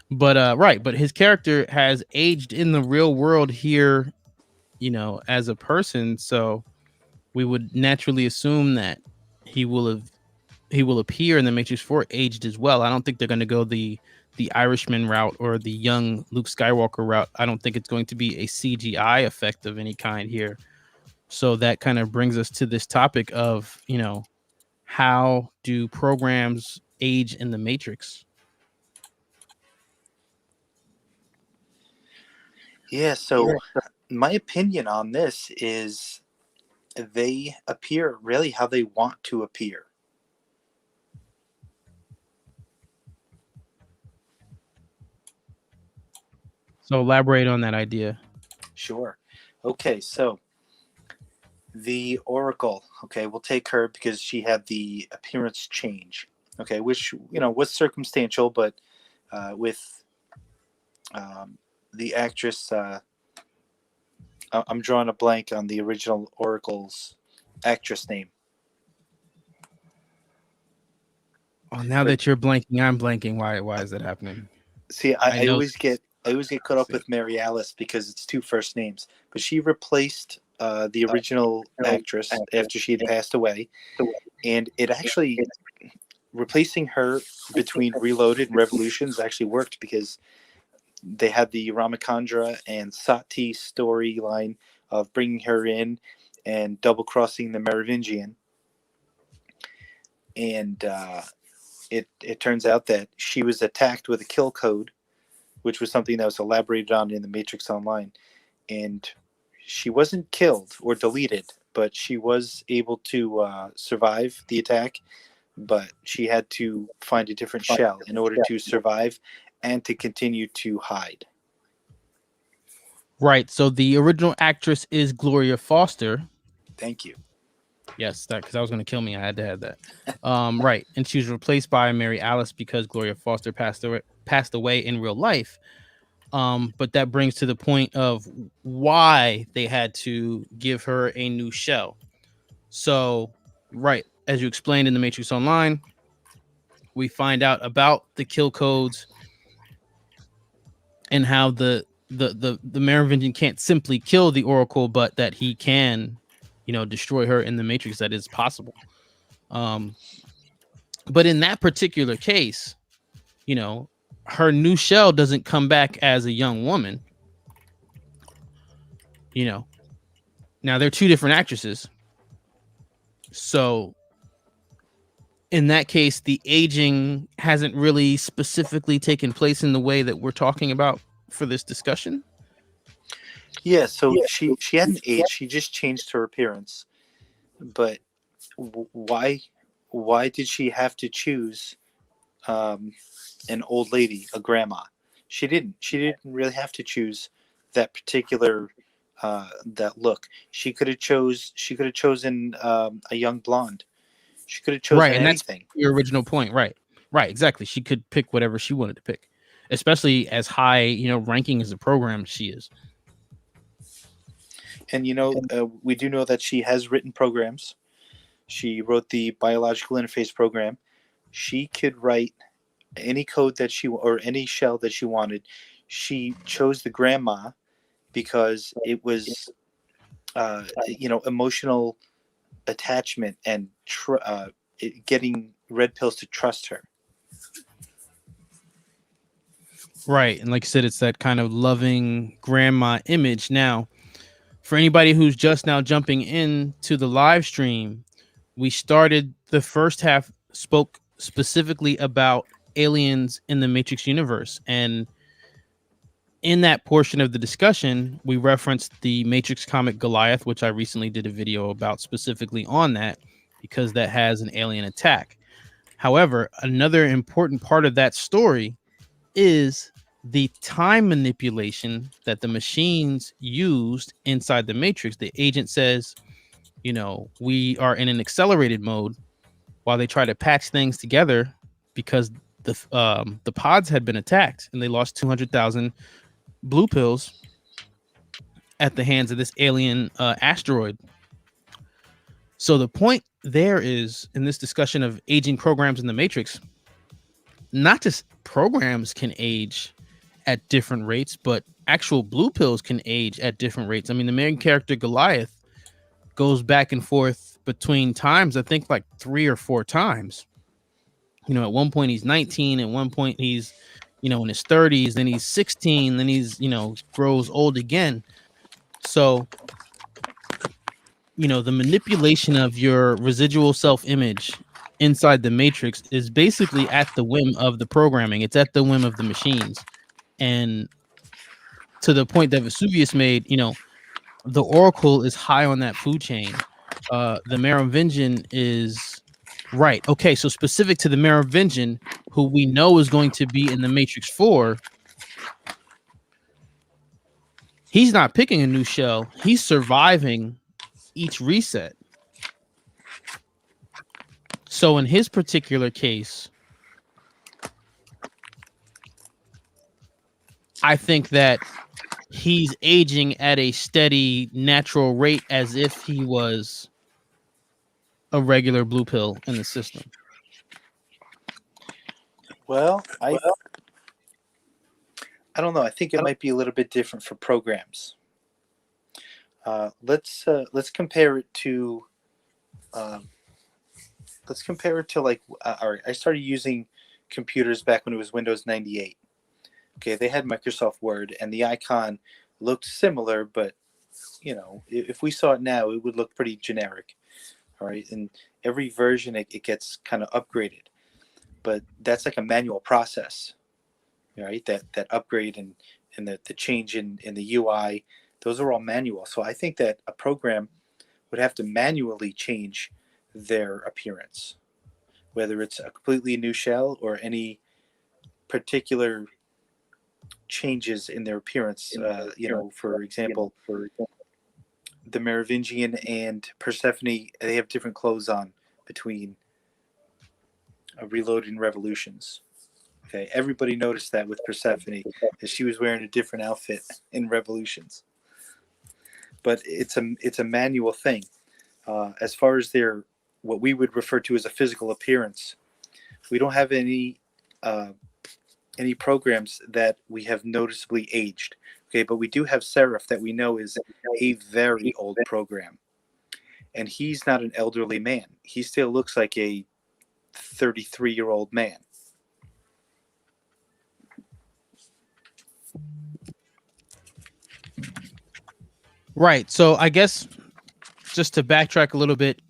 Speaker 1: But his character has aged in the real world here, as a person. So we would naturally assume that he will appear in the Matrix 4 aged as well. I don't think they're going to go the Irishman route or the young Luke Skywalker route. I don't think it's going to be a CGI effect of any kind here. So that kind of brings us to this topic of, how do programs age in the Matrix?
Speaker 2: Yeah, so my opinion on this is they appear really how they want to appear.
Speaker 1: So elaborate on that idea.
Speaker 2: Sure. Okay, so the Oracle, okay, we'll take her because she had the appearance change, okay, which, was circumstantial, but with the actress, I'm drawing a blank on the original Oracle's actress name.
Speaker 1: Oh, now that you're blanking, I'm blanking. Why is that happening?
Speaker 2: See,
Speaker 1: I
Speaker 2: I
Speaker 1: know.
Speaker 2: always get caught up with Mary Alice because it's two first names, but she replaced the original actress after she had passed away, and it actually replacing her between Reloaded and Revolutions actually worked because they had the Ramachandra and Sati storyline of bringing her in and double crossing the Merovingian, and it turns out that she was attacked with a kill code, which was something that was elaborated on in the Matrix Online, and she wasn't killed or deleted, but she was able to survive the attack. But she had to find a different shell in order to survive and to continue to hide.
Speaker 1: Right. So the original actress is Gloria Foster.
Speaker 2: Thank you.
Speaker 1: Yes, that because I was going to kill me. I had to add that. Right, and she was replaced by Mary Alice because Gloria Foster passed away in real life. But that brings to the point of why they had to give her a new shell. So, right, as you explained in the Matrix Online, we find out about the kill codes and how the Merovingian can't simply kill the Oracle, but that he can, destroy her in the Matrix. That is possible. But in that particular case, her new shell doesn't come back as a young woman. Now they're two different actresses. So in that case, the aging hasn't really specifically taken place in the way that we're talking about for this discussion.
Speaker 2: Yeah, so she hadn't aged. She just changed her appearance. But why did she have to choose an old lady, a grandma? She didn't. She didn't really have to choose that particular that look. She could have chosen a young blonde. She could have chosen
Speaker 1: Right, and that's
Speaker 2: anything.
Speaker 1: your original point. Right, exactly. She could pick whatever she wanted to pick, especially as high, ranking as a program she is.
Speaker 2: And we do know that she has written programs. She wrote the biological interface program. She could write any code that or any shell that she wanted. She chose the grandma because it was, emotional attachment and getting red pills to trust her.
Speaker 1: Right, and like I said, it's that kind of loving grandma image. Now, for anybody who's just now jumping into the live stream, we started the first half, spoke specifically about aliens in the Matrix universe. And in that portion of the discussion, we referenced the Matrix comic Goliath, which I recently did a video about specifically on that because that has an alien attack. However, another important part of that story is the time manipulation that the machines used inside the Matrix. The agent says, we are in an accelerated mode while they try to patch things together because the pods had been attacked and they lost 200,000 blue pills at the hands of this alien asteroid. So the point there is, in this discussion of aging programs in the Matrix, not just programs can age at different rates, but actual blue pills can age at different rates. I mean, the main character Goliath goes back and forth between times, I think like 3 or 4 times. At one point he's 19, at one point he's, in his 30s, then he's 16, then he's, grows old again. So, the manipulation of your residual self-image inside the matrix is basically at the whim of the programming. It's at the whim of the machines. And to the point that Vesuvius made, the Oracle is high on that food chain. The Merovingian is right. Okay, so specific to the Merovingian, who we know is going to be in the Matrix 4, he's not picking a new shell. He's surviving each reset. So in his particular case, I think that he's aging at a steady, natural rate as if he was a regular blue pill in the system.
Speaker 2: Well, I don't know. I think it might be a little bit different for programs. Let's compare it to like all right. I started using computers back when it was Windows 98. Okay, they had Microsoft Word, and the icon looked similar, but if we saw it now, it would look pretty generic. All right, and every version it gets kind of upgraded, but that's like a manual process. Right, that upgrade and the change in the UI, those are all manual. So I think that a program would have to manually change their appearance, whether it's a completely new shell or any particular changes in their appearance. For example, the Merovingian and Persephone, they have different clothes on between Reload and Revolutions. Okay, everybody noticed that with Persephone, that she was wearing a different outfit in Revolutions. But it's a manual thing. As far as their what we would refer to as a physical appearance, we don't have any programs that we have noticeably aged. Okay, but we do have Seraph that we know is a very old program, and he's not an elderly man. He still looks like a 33-year-old man.
Speaker 1: Right. So I guess just to backtrack a little bit,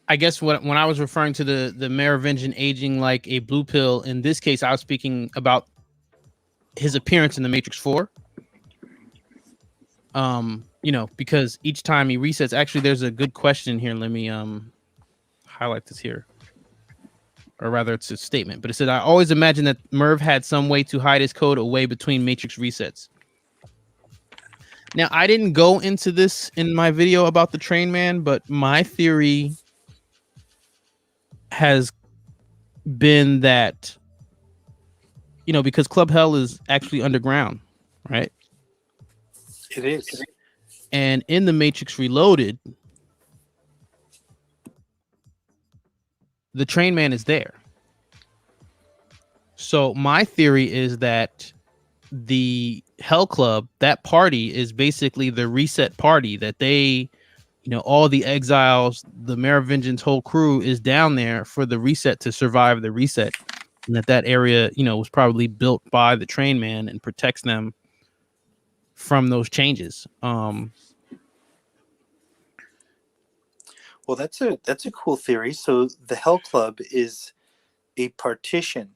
Speaker 1: I guess when I was referring to the Merovingian aging like a blue pill, in this case, I was speaking about his appearance in the Matrix 4. Because each time he resets, actually, there's a good question here. Let me highlight this here. Or rather, it's a statement. But it said, I always imagined that Merv had some way to hide his code away between Matrix resets. Now, I didn't go into this in my video about the Train Man, but my theory has been that, because Club Hell is actually underground, right?
Speaker 2: It is.
Speaker 1: And in the Matrix Reloaded, the Train Man is there. So my theory is that the Hell Club, that party, is basically the reset party that they, all the exiles, the Merovingian's whole crew is down there for the reset to survive the reset. And that area, was probably built by the Train Man and protects them from those changes.
Speaker 2: Well, that's a cool theory. So the Hell Club is a partition.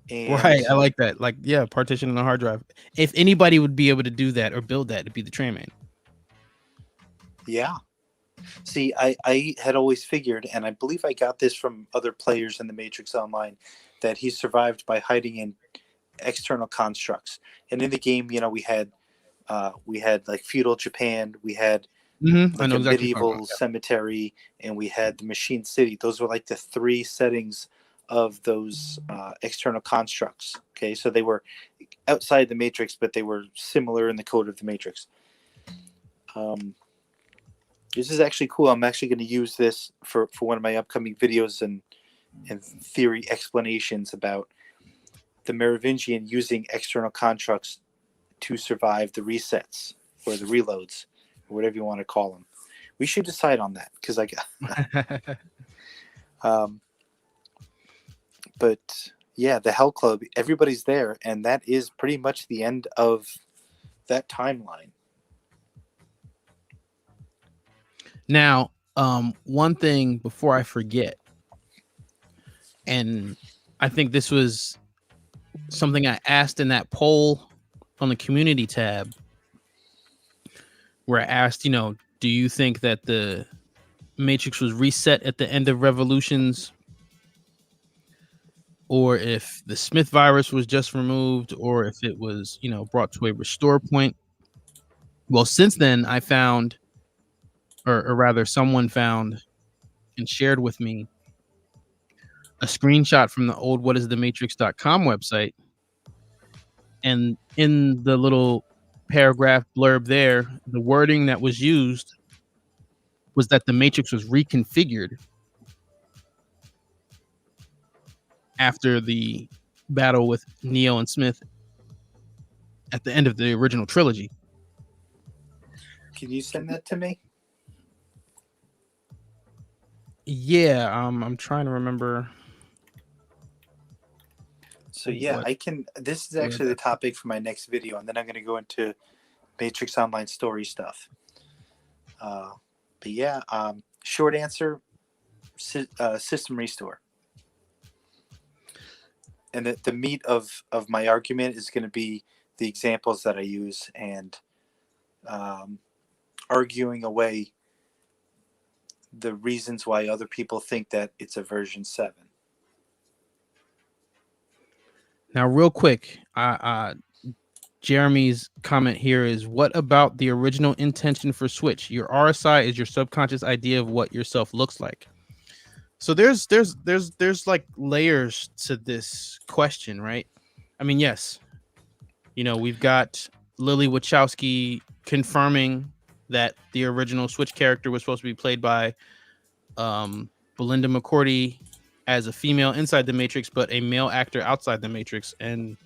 Speaker 2: And
Speaker 1: right, I like that. Like, yeah, partition on a hard drive. If anybody would be able to do that or build that, it'd be the Train Man.
Speaker 2: Yeah. See, I had always figured, and I believe I got this from other players in the Matrix Online, that he survived by hiding in external constructs. And in the game, we had like feudal Japan, we had like a
Speaker 1: exactly
Speaker 2: medieval cemetery, and we had the machine city. Those were like the three settings of those external constructs. Okay, so they were outside the Matrix, but they were similar in the code of the Matrix. This is actually cool. I'm actually going to use this for one of my upcoming videos and theory explanations about the Merovingian using external constructs to survive the resets or the reloads, or whatever you want to call them. We should decide on that because but yeah, the Hell Club, everybody's there, and that is pretty much the end of that timeline.
Speaker 1: Now, one thing before I forget, And I think this was something I asked in that poll on the community tab, where I asked, do you think that the Matrix was reset at the end of Revolutions, or if the Smith virus was just removed, or if it was, brought to a restore point? Well, since then, I found, or rather, someone found and shared with me a screenshot from the old whatisthematrix.com website. And in the little paragraph blurb there, the wording that was used was that the Matrix was reconfigured after the battle with Neo and Smith at the end of the original trilogy.
Speaker 2: Can you send that to me?
Speaker 1: Yeah, I'm trying to remember.
Speaker 2: So yeah, I can. This is actually the topic for my next video, and then I'm going to go into Matrix Online story stuff. But yeah, short answer: system restore. And the meat of my argument is going to be the examples that I use and arguing away the reasons why other people think that it's a version 7.
Speaker 1: Now, real quick, Jeremy's comment here is, what about the original intention for Switch? Your RSI is your subconscious idea of what yourself looks like. So there's like layers to this question, right? I mean, yes, we've got Lily Wachowski confirming that the original Switch character was supposed to be played by Belinda McCourty as a female inside the Matrix, but a male actor outside the Matrix, and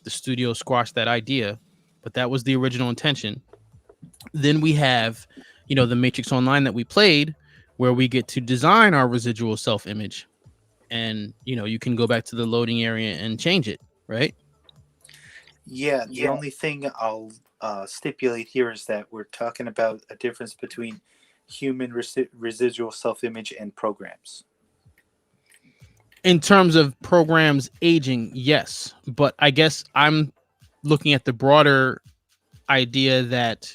Speaker 1: the studio squashed that idea, but that was the original intention. Then we have, the Matrix Online that we played, where we get to design our residual self-image, and you can go back to the loading area and change it, right?
Speaker 2: Yeah, the only thing I'll stipulate here is that we're talking about a difference between human residual self-image and programs.
Speaker 1: In terms of programs aging, yes, but I guess I'm looking at the broader idea that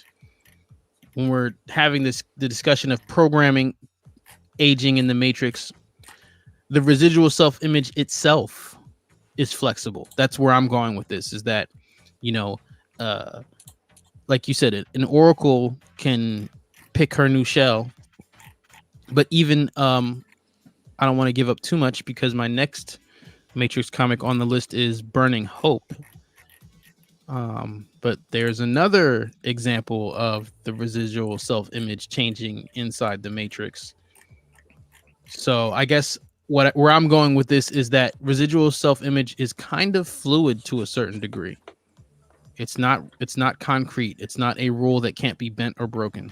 Speaker 1: when we're having the discussion of programming aging in the Matrix, the residual self-image itself is flexible. That's where I'm going with this, is that, like you said, an Oracle can pick her new shell, but even I don't want to give up too much, because my next Matrix comic on the list is Burning Hope. But there's another example of the residual self-image changing inside the Matrix. So I guess where I'm going with this is that residual self-image is kind of fluid to a certain degree. It's not concrete. It's not a rule that can't be bent or broken.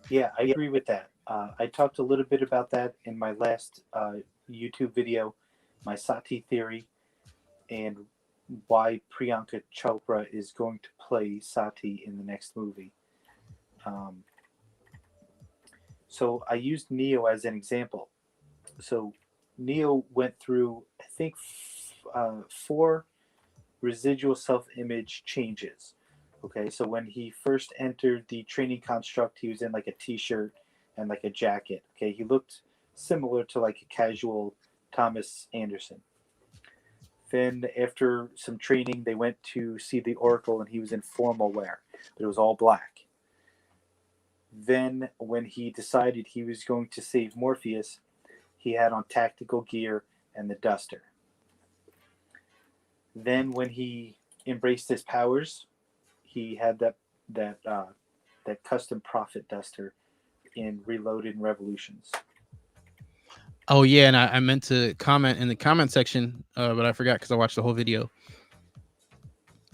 Speaker 2: Yeah, I agree with that. I talked a little bit about that in my last YouTube video, my Sati theory, and why Priyanka Chopra is going to play Sati in the next movie. So I used Neo as an example. So Neo went through, I think, 4 residual self-image changes. Okay, so when he first entered the training construct, he was in like a t-shirt and like a jacket. Okay, he looked similar to like a casual Thomas Anderson. Then after some training, they went to see the Oracle, and he was in formal wear, but it was all black. Then when he decided he was going to save Morpheus, he had on tactical gear and the duster. Then when he embraced his powers, he had that custom Prophet duster in Reloaded and Revolutions.
Speaker 1: Oh yeah, and I meant to comment in the comment section, but I forgot because I watched the whole video.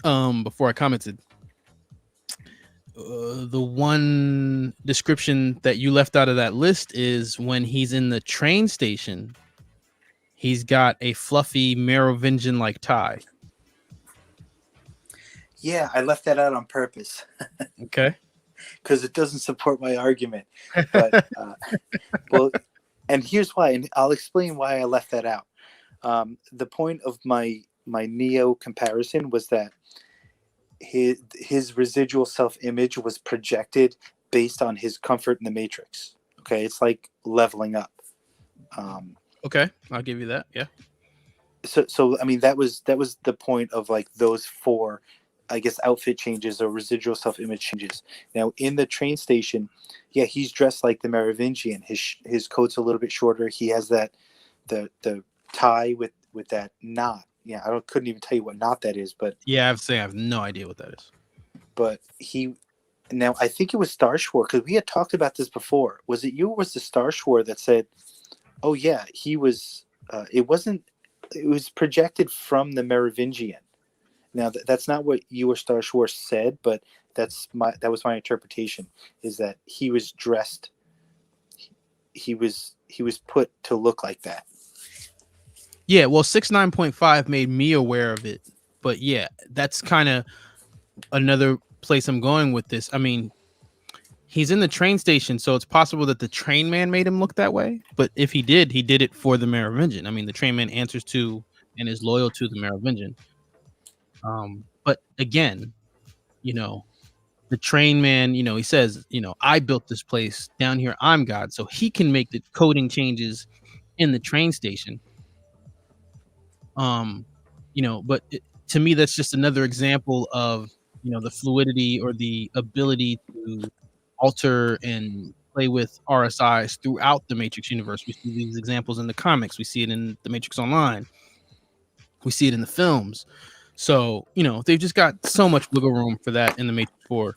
Speaker 1: Before I commented, the one description that you left out of that list is when he's in the train station, he's got a fluffy Merovingian like tie.
Speaker 2: Yeah, I left that out on purpose.
Speaker 1: Okay.
Speaker 2: Because it doesn't support my argument. But well, And here's why, and I'll explain why I left that out. The point of my Neo comparison was that his residual self image was projected based on his comfort in the Matrix. Okay, it's like leveling up. Um,
Speaker 1: Okay, I'll give you that. Yeah.
Speaker 2: so I mean that was the point of like those four, I guess, outfit changes or residual self image changes. Now in the train station, yeah, he's dressed like the Merovingian. His coat's a little bit shorter. He has that the tie with that knot. Yeah, couldn't even tell you what knot that is, but
Speaker 1: Yeah, I have no idea what that is.
Speaker 2: he now I think it was Starshore because we had talked about this before. Was it you or was the Starshore that said, "Oh yeah, he was"? It wasn't. It was projected from the Merovingian. Now that's not what you or Starshore said, but that was my interpretation. Is that he was dressed? He was put to look like that.
Speaker 1: Yeah, well, 69.5 made me aware of it, but yeah, that's kind of another place I'm going with this. I mean, he's in the train station, so it's possible that the train man made him look that way. But if he did it for the Merovingian. I mean, the train man answers to and is loyal to the Merovingian. But again, you know, the train man, he says, I built this place down here. I'm God, so he can make the coding changes in the train station. Um, but to me, that's just another example of the fluidity or the ability to alter and play with RSIs throughout the Matrix universe. We see these examples in the comics. We see it in the Matrix Online. We see it in the films. So they've just got so much wiggle room for that in the Matrix 4.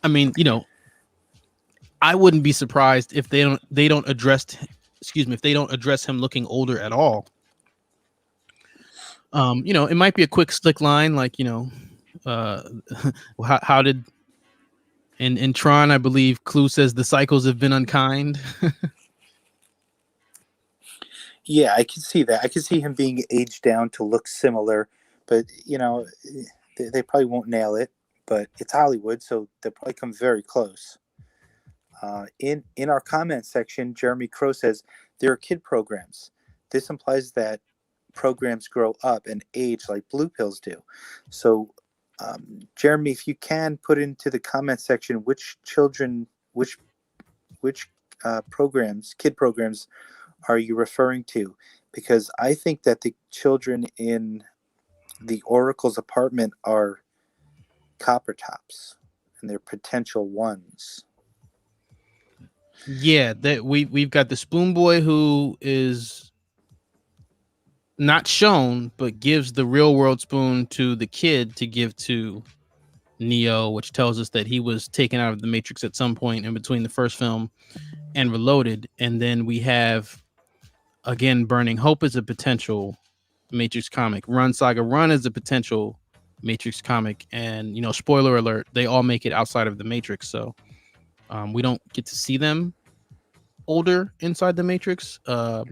Speaker 1: I mean, I wouldn't be surprised if they don't address excuse me, if they don't address him looking older at all. It might be a quick slick line like, uh how did in Tron, I believe Clue says the cycles have been unkind.
Speaker 2: Yeah, I can see that. I can see him being aged down to look similar, but they probably won't nail it. But it's Hollywood, so they'll probably come very close. In our comment section, Jeremy Crow says there are kid programs. This implies that programs grow up and age like blue pills do. So, Jeremy, if you can put into the comment section which children, which programs, kid programs, are you referring to? Because I think that the children in the Oracle's apartment are copper tops, and they're potential ones.
Speaker 1: Yeah, that we've got the spoon boy who is not shown, but gives the real world spoon to the kid to give to Neo, which tells us that he was taken out of the Matrix at some point in between the first film and Reloaded. And then we have, again, Burning Hope is a potential Matrix comic. Run Saga Run is a potential Matrix comic. And, spoiler alert, they all make it outside of the Matrix. So we don't get to see them older inside the Matrix. But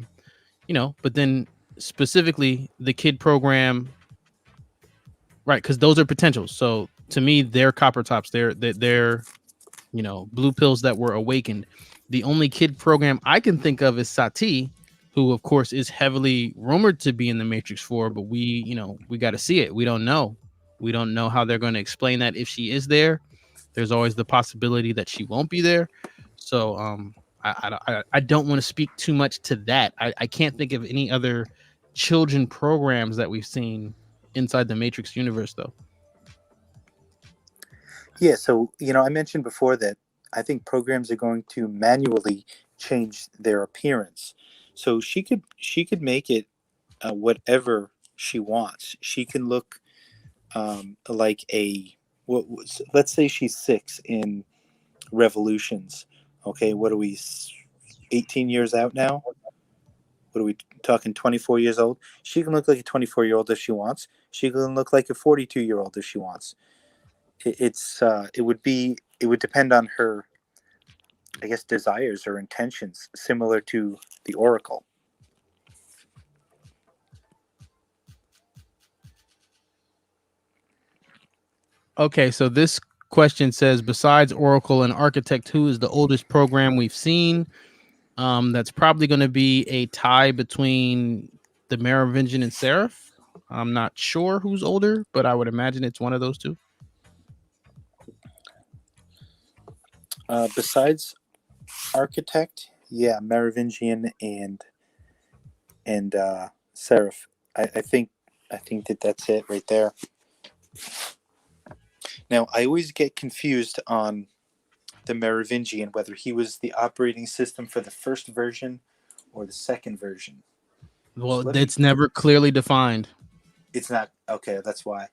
Speaker 1: then specifically the kid program, right? Because those are potentials. So to me, they're copper tops. They're blue pills that were awakened. The only kid program I can think of is Sati, who of course is heavily rumored to be in the Matrix 4, but we got to see it. We don't know. We don't know how they're going to explain that if she is there. There's always the possibility that she won't be there. So I don't want to speak too much to that. I can't think of any other children programs that we've seen inside the Matrix universe, though.
Speaker 2: Yeah, so I mentioned before that I think programs are going to manually change their appearance. So she could make it whatever she wants. She can look like let's say she's 6 in Revolutions. Okay, what are we, 18 years out now? What are we talking, 24 years old? She can look like a 24-year-old if she wants. She can look like a 42-year-old if she wants. It would depend on her, I guess, desires or intentions, similar to the Oracle.
Speaker 1: Okay, so this question says, besides Oracle and Architect, who is the oldest program we've seen? That's probably going to be a tie between the Merovingian and Seraph. I'm not sure who's older, but I would imagine it's one of those two.
Speaker 2: Besides Architect, yeah, Merovingian and Seraph. I think that's it right there. Now I always get confused on the Merovingian, whether he was the operating system for the first version or the second version. So
Speaker 1: Well, it's never clearly defined.
Speaker 2: It's not okay. That's why.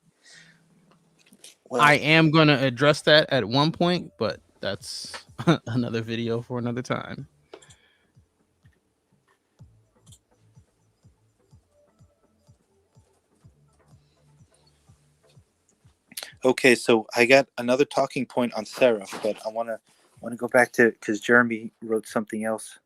Speaker 2: Well,
Speaker 1: I am going to address that at one point, but that's another video for another time.
Speaker 2: okay, so I got another talking point on Seraph, but I want to go back to because Jeremy wrote something else.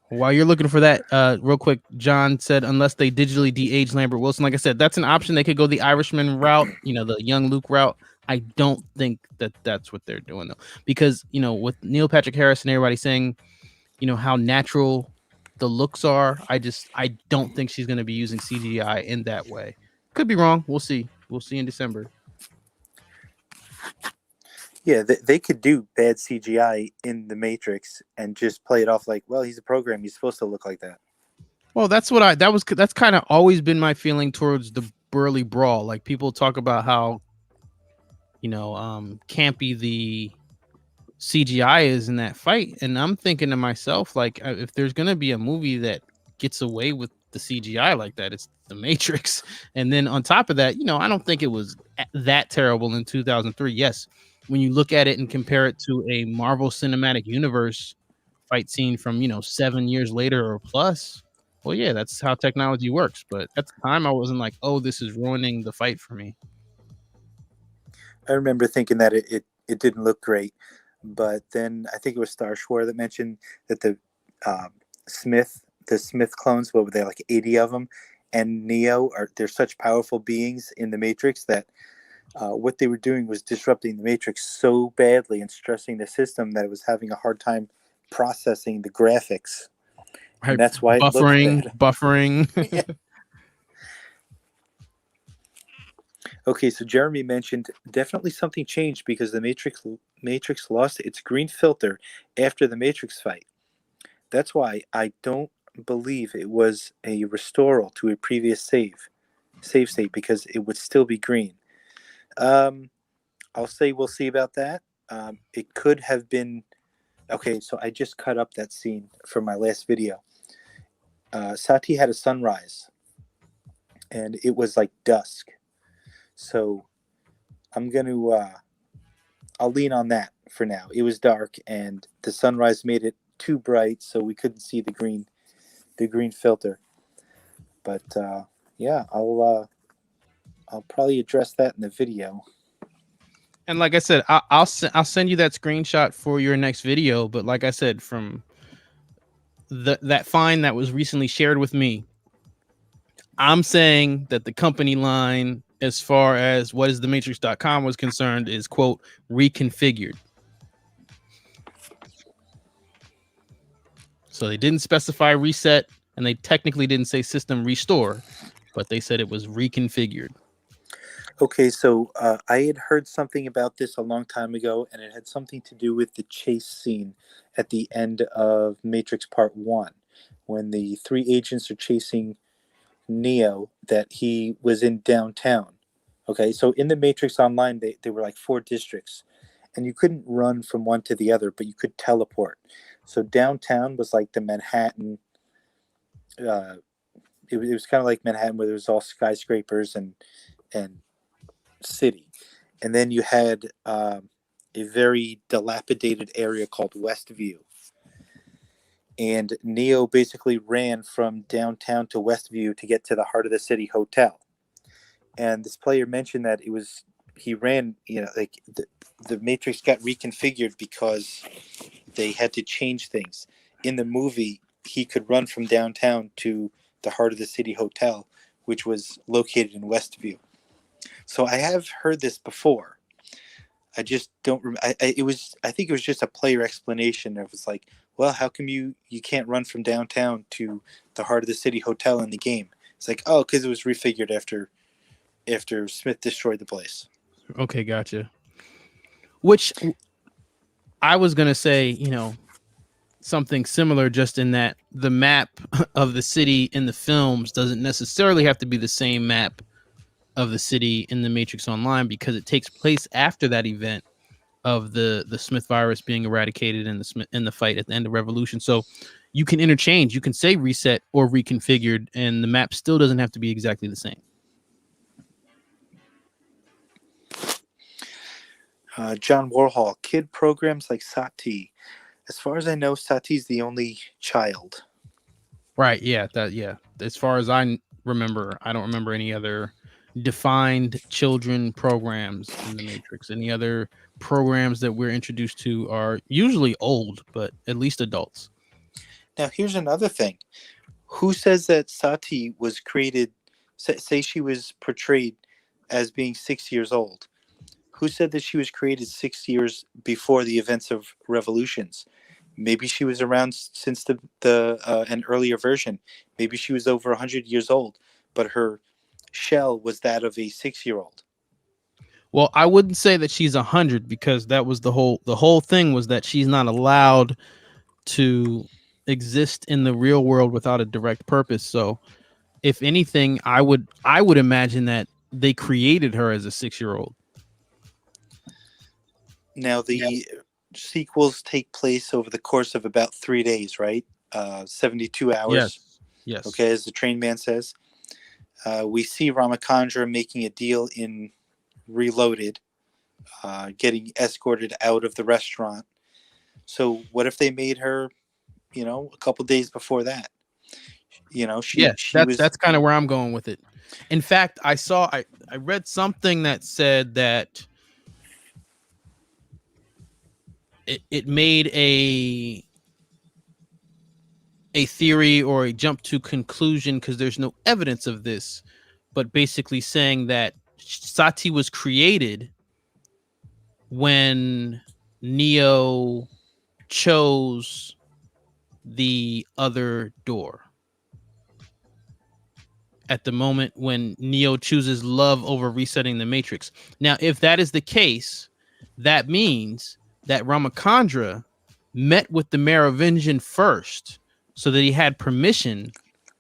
Speaker 1: While you're looking for that, real quick, John said, unless they digitally de-age Lambert Wilson. Like I said, that's an option. They could go the Irishman route, the young Luke route. I don't think that that's what they're doing, though. Because, with Neil Patrick Harris and everybody saying, how natural the looks are, I don't think she's going to be using CGI in that way. Could be wrong. We'll see. We'll see in December.
Speaker 2: Yeah, they could do bad CGI in the Matrix and just play it off like, well, he's a program. He's supposed to look like that.
Speaker 1: Well, that's kind of always been my feeling towards the Burly Brawl. Like, people talk about how, campy the CGI is in that fight. And I'm thinking to myself, like, if there's going to be a movie that gets away with the CGI like that, it's The Matrix. And then on top of that, I don't think it was that terrible in 2003. Yes, when you look at it and compare it to a Marvel Cinematic Universe fight scene from 7 years later or plus, well, yeah, that's how technology works. But at the time, I wasn't like, oh, this is ruining the fight for me.
Speaker 2: I remember thinking that it didn't look great, but then I think it was Starshore that mentioned that the Smith clones, what were they, like 80 of them, and Neo they're such powerful beings in the Matrix that what they were doing was disrupting the Matrix so badly and stressing the system that it was having a hard time processing the graphics.
Speaker 1: Right.
Speaker 2: And that's why it
Speaker 1: buffering.
Speaker 2: Yeah. Okay, so Jeremy mentioned definitely something changed because the Matrix lost its green filter after the Matrix fight. That's why I don't believe it was a restoral to a previous save state because it would still be green. I'll say we'll see about that. It could have been okay. So I just cut up that scene from my last video. Sati had a sunrise, and it was like dusk. So I'm I'll lean on that for now. It was dark, and the sunrise made it too bright, so we couldn't see the green filter. But yeah, I'll probably address that in the video.
Speaker 1: And like I said, I'll send you that screenshot for your next video. But like I said, from that find that was recently shared with me, I'm saying that the company line, as far as what is the matrix.com was concerned, is, quote, reconfigured. So they didn't specify reset, and they technically didn't say system restore, but they said it was reconfigured.
Speaker 2: Okay, so I had heard something about this a long time ago, and it had something to do with the chase scene at the end of Matrix Part 1, when the three agents are chasing Neo, that he was in downtown. Okay, so in the Matrix Online, they were like 4 districts, and you couldn't run from one to the other, but you could teleport. So downtown was like the Manhattan. It was kind of like Manhattan, where there was all skyscrapers and city, and then you had a very dilapidated area called Westview. And Neo basically ran from downtown to Westview to get to the Heart of the City Hotel. And this player mentioned that he ran, like the Matrix got reconfigured because they had to change things. In the movie, he could run from downtown to the Heart of the City Hotel, which was located in Westview. So I have heard this before. I just don't. It was. I think it was just a player explanation. It was like, well, how come you can't run from downtown to the heart of the city hotel in the game? It's like, oh, because it was refigured after Smith destroyed the place.
Speaker 1: Okay, gotcha. Which I was gonna say, something similar, just in that the map of the city in the films doesn't necessarily have to be the same map of the city in the Matrix Online, because it takes place after that event of the Smith virus being eradicated in the fight at the end of Revolution. So you can interchange. You can say reset or reconfigured, and the map still doesn't have to be exactly the same.
Speaker 2: John Warhol, kid programs like Sati. As far as I know, Sati's the only child.
Speaker 1: Right. Yeah. Yeah. As far as I remember, I don't remember any other defined children programs in the Matrix. Any other programs that we're introduced to are usually old, but at least adults.
Speaker 2: Now, here's another thing. Who says that Sati was created? Say she was portrayed as being 6 years old. Who said that she was created 6 years before the events of Revolutions? Maybe she was around since the an earlier version. Maybe she was over 100 years old, but her shell was that of a 6-year-old.
Speaker 1: Well, I wouldn't say that she's 100, because that was the whole thing, was that she's not allowed to exist in the real world without a direct purpose. So, if anything, I would imagine that they created her as a 6-year-old.
Speaker 2: Now, the sequels take place over the course of about 3 days, right? 72 hours.
Speaker 1: Yes. Yes.
Speaker 2: Okay, as the train man says. We see Ramachandra making a deal in Reloaded, getting escorted out of the restaurant. So what if they made her, a couple days before that? She was.
Speaker 1: That's kind of where I'm going with it. In fact, I read something that said that it made a theory or a jump to conclusion, because there's no evidence of this, but basically saying that Sati was created when Neo chose the other door. At the moment when Neo chooses love over resetting the Matrix. Now, if that is the case, that means that Ramachandra met with the Merovingian first, so that he had permission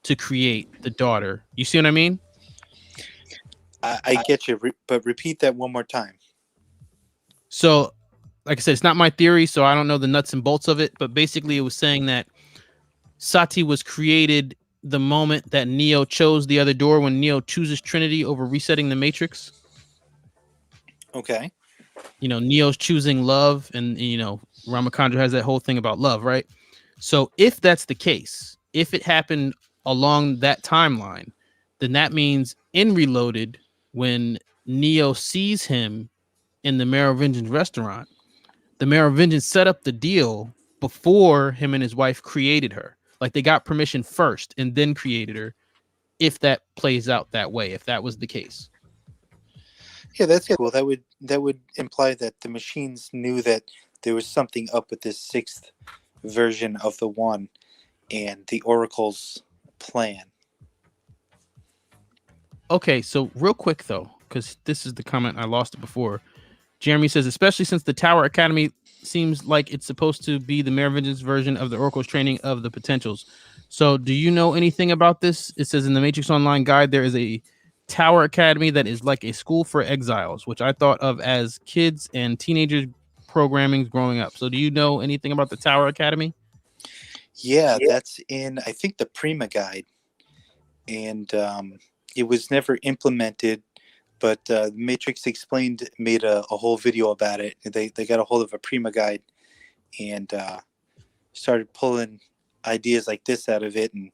Speaker 1: to create the daughter. You see what I mean?
Speaker 2: I get you, but repeat that one more time.
Speaker 1: So, like I said, it's not my theory, so I don't know the nuts and bolts of it, but basically it was saying that Sati was created the moment that Neo chose the other door, when Neo chooses Trinity over resetting the Matrix.
Speaker 2: Okay.
Speaker 1: Neo's choosing love, and Ramachandra has that whole thing about love, right? So if that's the case, if it happened along that timeline, then that means in Reloaded, when Neo sees him in the Merovingian restaurant, the Merovingians set up the deal before him and his wife created her. Like, they got permission first and then created her, if that plays out that way, if that was the case.
Speaker 2: Yeah, that's cool. That would imply that the machines knew that there was something up with this sixth version of the one and the Oracle's plan.
Speaker 1: Okay, so real quick though, because this is the comment, I lost it before. Jeremy says, especially since the Tower Academy seems like it's supposed to be the Merovingian's version of the Oracle's training of the potentials. So do you know anything about this? It says in the Matrix Online guide, there is a Tower Academy that is like a school for exiles, which I thought of as kids and teenagers programming growing up. So do you know anything about the Tower Academy?
Speaker 2: Yeah, that's in, I think, the Prima guide. And it was never implemented, but Matrix Explained made a whole video about it. They got a hold of a Prima guide and started pulling ideas like this out of it and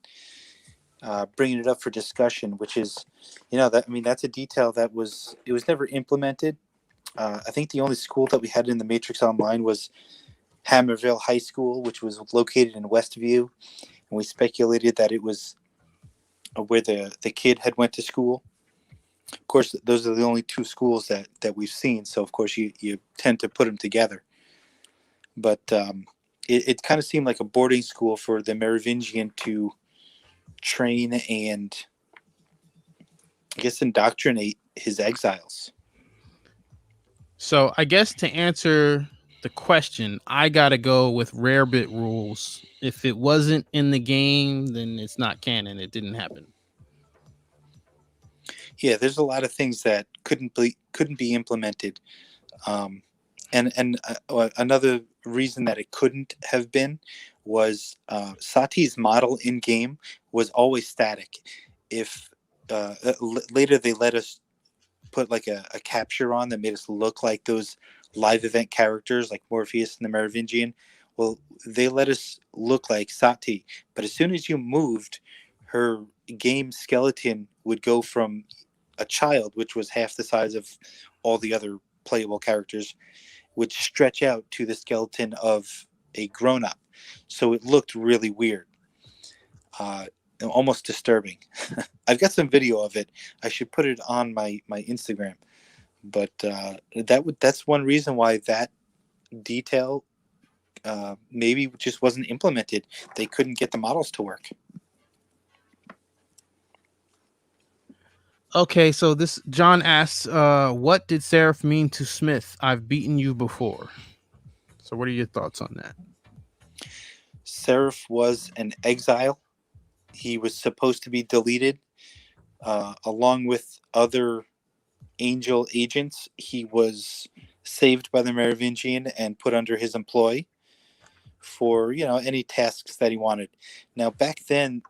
Speaker 2: bringing it up for discussion, which is, that's a detail it was never implemented. I think the only school that we had in the Matrix Online was Hammerville High School, which was located in Westview, and we speculated that it was where the kid had went to school. Of course, those are the only two schools that we've seen. So of course you tend to put them together. But it kind of seemed like a boarding school for the Merovingian to train and, I guess, indoctrinate his exiles.
Speaker 1: So I guess to answer the question, I gotta go with rare bit rules. If it wasn't in the game, then it's not canon. It didn't happen.
Speaker 2: Yeah, there's a lot of things that couldn't be implemented. Um, and another reason that it couldn't have been was Sati's model in game was always static. If later they let us put like a capture on that made us look like those live event characters like Morpheus and the Merovingian, well, they let us look like Sati. But as soon as you moved, her game skeleton would go from a child, which was half the size of all the other playable characters, would stretch out to the skeleton of a grown up. So it looked really weird, uh, almost disturbing. I've got some video of it. I should put it on my Instagram. But that's one reason why that detail maybe just wasn't implemented. They couldn't get the models to work.
Speaker 1: Okay, so this John asks, what did Seraph mean to Smith? I've beaten you before. So what are your thoughts on that?
Speaker 2: Seraph was an exile. He was supposed to be deleted along with other angel agents. He was saved by the Merovingian and put under his employ for any tasks that he wanted. Now back then,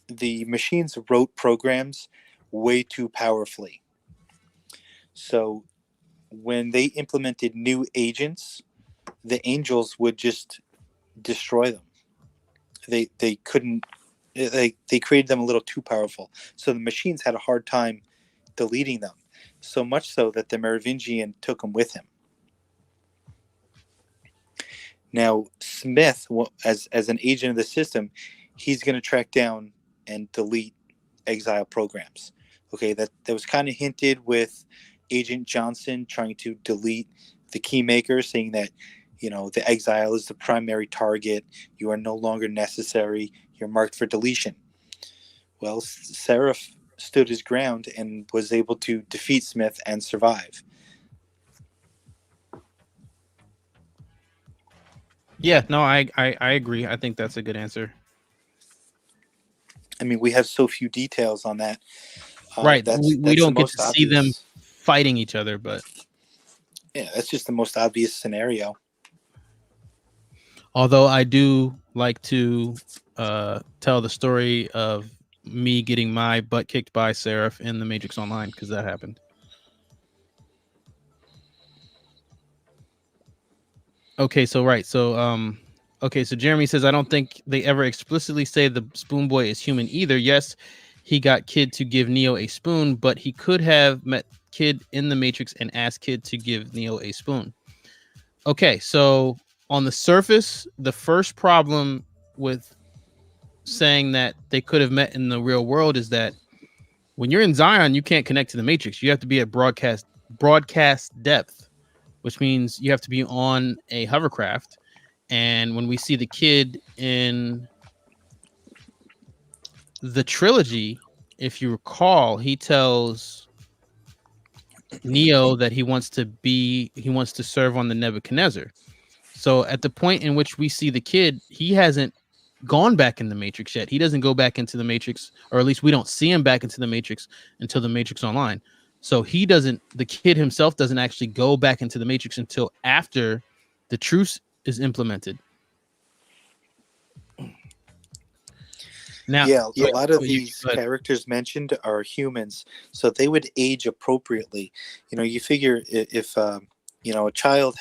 Speaker 2: the machines wrote programs way too powerfully. So when they implemented new agents, the angels would just destroy them. They couldn't. They created them a little too powerful. So the machines had a hard time deleting them. So much so that the Merovingian took them with him. Now Smith, as an agent of the system, he's going to track down and delete exile programs. Okay, that was kind of hinted with Agent Johnson trying to delete the keymaker, saying that the exile is the primary target. You are no longer necessary. You're marked for deletion. Well, Seraph stood his ground and was able to defeat Smith and survive.
Speaker 1: Yeah, no, I agree. I think that's a good answer.
Speaker 2: I mean, we have so few details on that.
Speaker 1: Right.
Speaker 2: That's
Speaker 1: We
Speaker 2: that's the
Speaker 1: don't get to
Speaker 2: most
Speaker 1: see them
Speaker 2: obvious.
Speaker 1: fighting each other, but
Speaker 2: Yeah, that's just the most obvious scenario.
Speaker 1: although I do like to tell the story of me getting my butt kicked by Seraph in the Matrix Online, because that happened. Okay, so right. So Jeremy says I don't think they ever explicitly say the spoon boy is human either. Yes, he got Kid to give Neo a spoon, but he could have met Kid in the Matrix and asked Kid to give Neo a spoon. Okay, so on the surface, the first problem with saying that they could have met in the real world is that when you're in Zion, you can't connect to the Matrix. You have to be at broadcast depth, which means you have to be on a hovercraft. And when we see the Kid in the trilogy, if you recall, he tells Neo that he wants to serve on the Nebuchadnezzar. So at the point in which we see the Kid, he hasn't gone back in the Matrix yet. He doesn't go back into the Matrix, or at least we don't see him back into the Matrix until the Matrix Online. So the Kid himself doesn't actually go back into the Matrix until after the truce is implemented. Now,
Speaker 2: Yeah, a lot of
Speaker 1: you
Speaker 2: these
Speaker 1: go ahead.
Speaker 2: characters mentioned are humans, so they would age appropriately. You figure if a child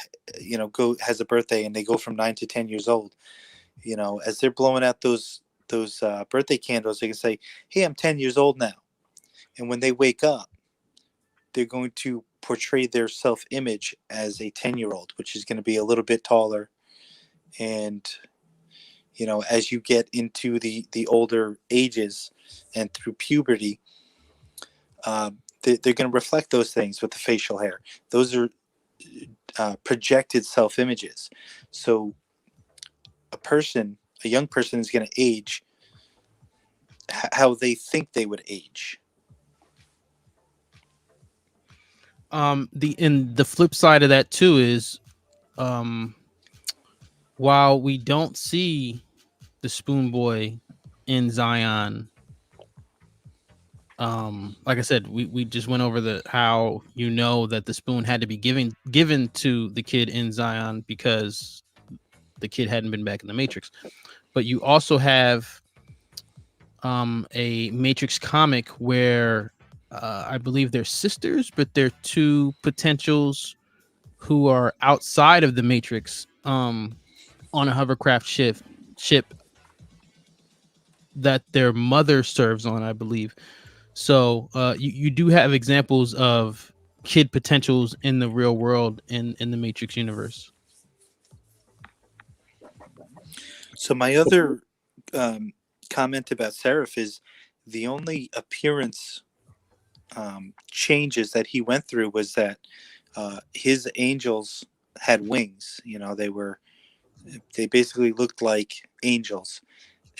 Speaker 2: go has a birthday and they go from 9 to 10 years old, as they're blowing out those birthday candles, they can say, "Hey, I'm 10 years old now," and when they wake up, they're going to portray their self-image as a 10-year-old, which is going to be a little bit taller. And as you get into the older ages and through puberty, they're going to reflect those things with the facial hair. Those are projected self-images. So a young person is going to age how they think they would age.
Speaker 1: The flip side of that too is, while we don't see the Spoon Boy in Zion, like I said, we just went over how that the spoon had to be given to the kid in Zion because the kid hadn't been back in the Matrix. But you also have a Matrix comic where I believe they're sisters, but they're two potentials who are outside of the Matrix, on a hovercraft ship that their mother serves on, I believe. So you do have examples of kid potentials in the real world in the Matrix universe.
Speaker 2: So my other comment about Seraph is the only appearance changes that he went through was that his angels had wings. They basically looked like angels,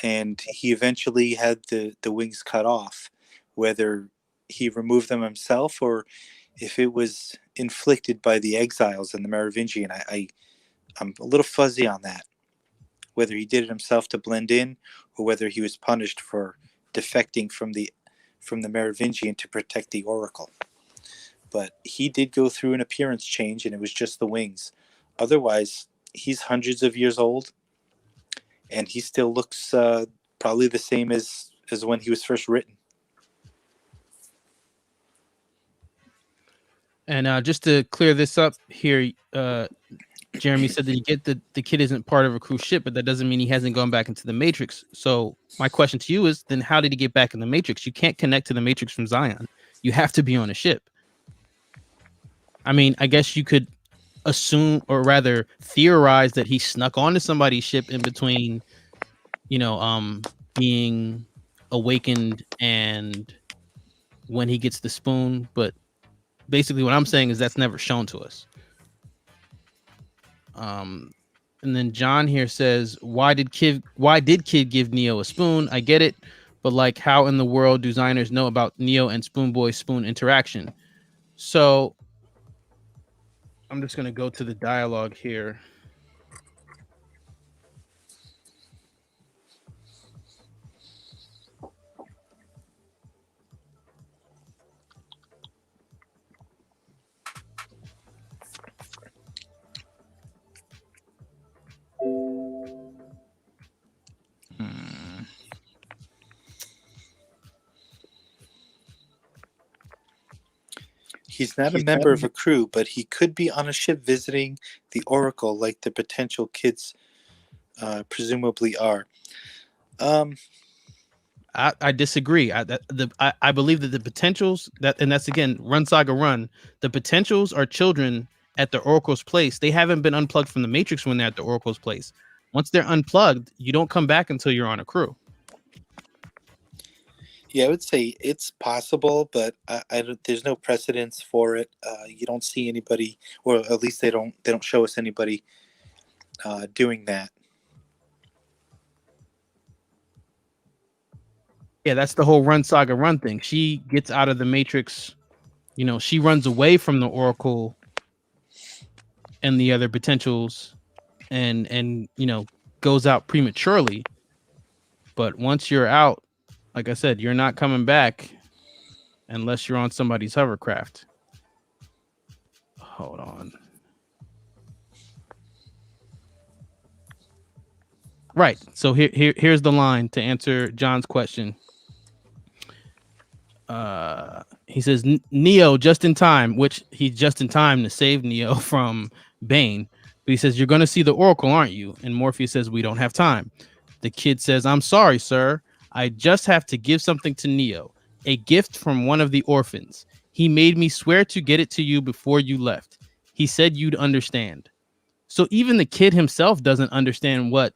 Speaker 2: and he eventually had the wings cut off. Whether he removed them himself or if it was inflicted by the exiles and the Merovingian, I'm a little fuzzy on that. Whether he did it himself to blend in, or whether he was punished for defecting from the Merovingian to protect the Oracle. But he did go through an appearance change, and it was just the wings. Otherwise, he's hundreds of years old, and he still looks probably the same as when he was first written.
Speaker 1: And just to clear this up here, Jeremy said that you get the kid isn't part of a cruise ship, but that doesn't mean he hasn't gone back into the Matrix. So my question to you is, then how did he get back in the Matrix? You can't connect to the Matrix from Zion. You have to be on a ship. I mean, I guess you could assume, or rather theorize, that he snuck onto somebody's ship in between, being awakened and when he gets the spoon. But basically what I'm saying is that's never shown to us. And then John here says, why did Kid give Neo a spoon? I get it, but like, how in the world do designers know about Neo and Spoon Boy spoon interaction? So I'm just going to go to the dialogue here.
Speaker 2: He's not a member of a crew, but he could be on a ship visiting the Oracle like the potential kids presumably are.
Speaker 1: I disagree. I believe that the potentials, and that's again, Run Saga Run, the potentials are children at the Oracle's place. They haven't been unplugged from the Matrix when they're at the Oracle's place. Once they're unplugged, you don't come back until you're on a crew.
Speaker 2: Yeah, I would say it's possible, but there's no precedence for it. You don't see anybody, or at least they don't show us anybody doing that.
Speaker 1: Yeah, that's the whole Run Saga Run thing. She gets out of the Matrix, she runs away from the Oracle and the other potentials and goes out prematurely. But once you're out, like I said, you're not coming back unless you're on somebody's hovercraft. Hold on. Right. So here's the line to answer John's question. He says, Neo just in time, which he's just in time to save Neo from Bane. But he says, you're going to see the Oracle, aren't you? And Morpheus says, we don't have time. The kid says, I'm sorry, sir. I just have to give something to Neo, a gift from one of the orphans. He made me swear to get it to you before you left. He said you'd understand. So even the kid himself doesn't understand what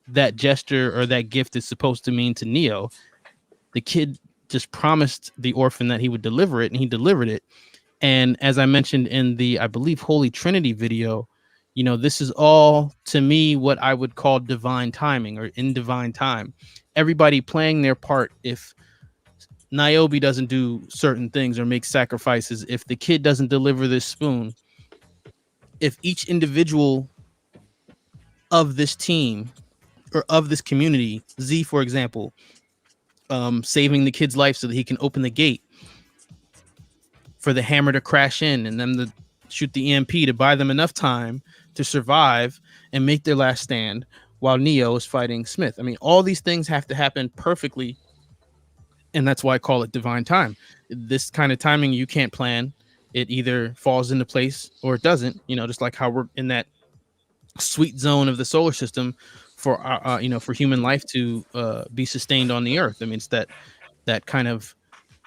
Speaker 1: that gesture or that gift is supposed to mean to Neo. The kid just promised the orphan that he would deliver it, and he delivered it. And as I mentioned in the, I believe, Holy Trinity video, this is all to me what I would call divine timing, or in divine time. Everybody playing their part. If Niobe doesn't do certain things or make sacrifices, if the kid doesn't deliver this spoon, if each individual of this team or of this community, Z, for example, saving the kid's life so that he can open the gate for the hammer to crash in and them to shoot the EMP to buy them enough time to survive and make their last stand while Neo is fighting Smith. I mean, all these things have to happen perfectly, and that's why I call it divine time. This kind of timing you can't plan. It either falls into place or it doesn't, just like how we're in that sweet zone of the solar system for for human life to be sustained on the earth. I mean, it's that kind of,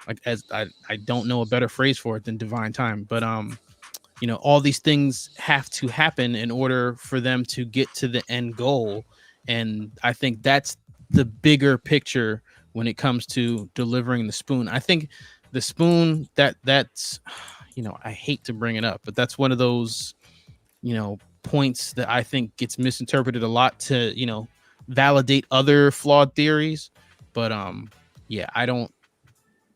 Speaker 1: like, as I don't know a better phrase for it than divine time, but all these things have to happen in order for them to get to the end goal. And I think that's the bigger picture when it comes to delivering the spoon. I think the spoon, that's I hate to bring it up, but that's one of those points that I think gets misinterpreted a lot to validate other flawed theories. But yeah, I don't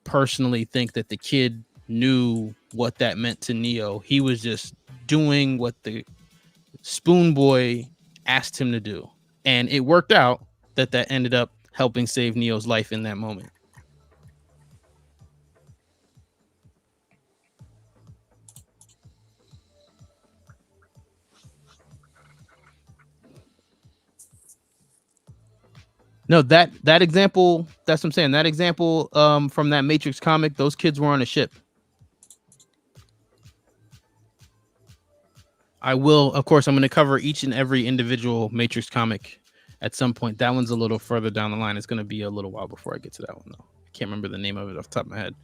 Speaker 1: personally think that the kid knew what that meant to Neo. He was just doing what the spoon boy asked him to do, and it worked out that ended up helping save Neo's life in that moment. No, that example, that's what I'm saying. That example from that Matrix comic, those kids were on a ship. I will, of course, I'm going to cover each and every individual Matrix comic at some point. That one's a little further down the line. It's going to be a little while before I get to that one, though. I can't remember the name of it off the top of my head.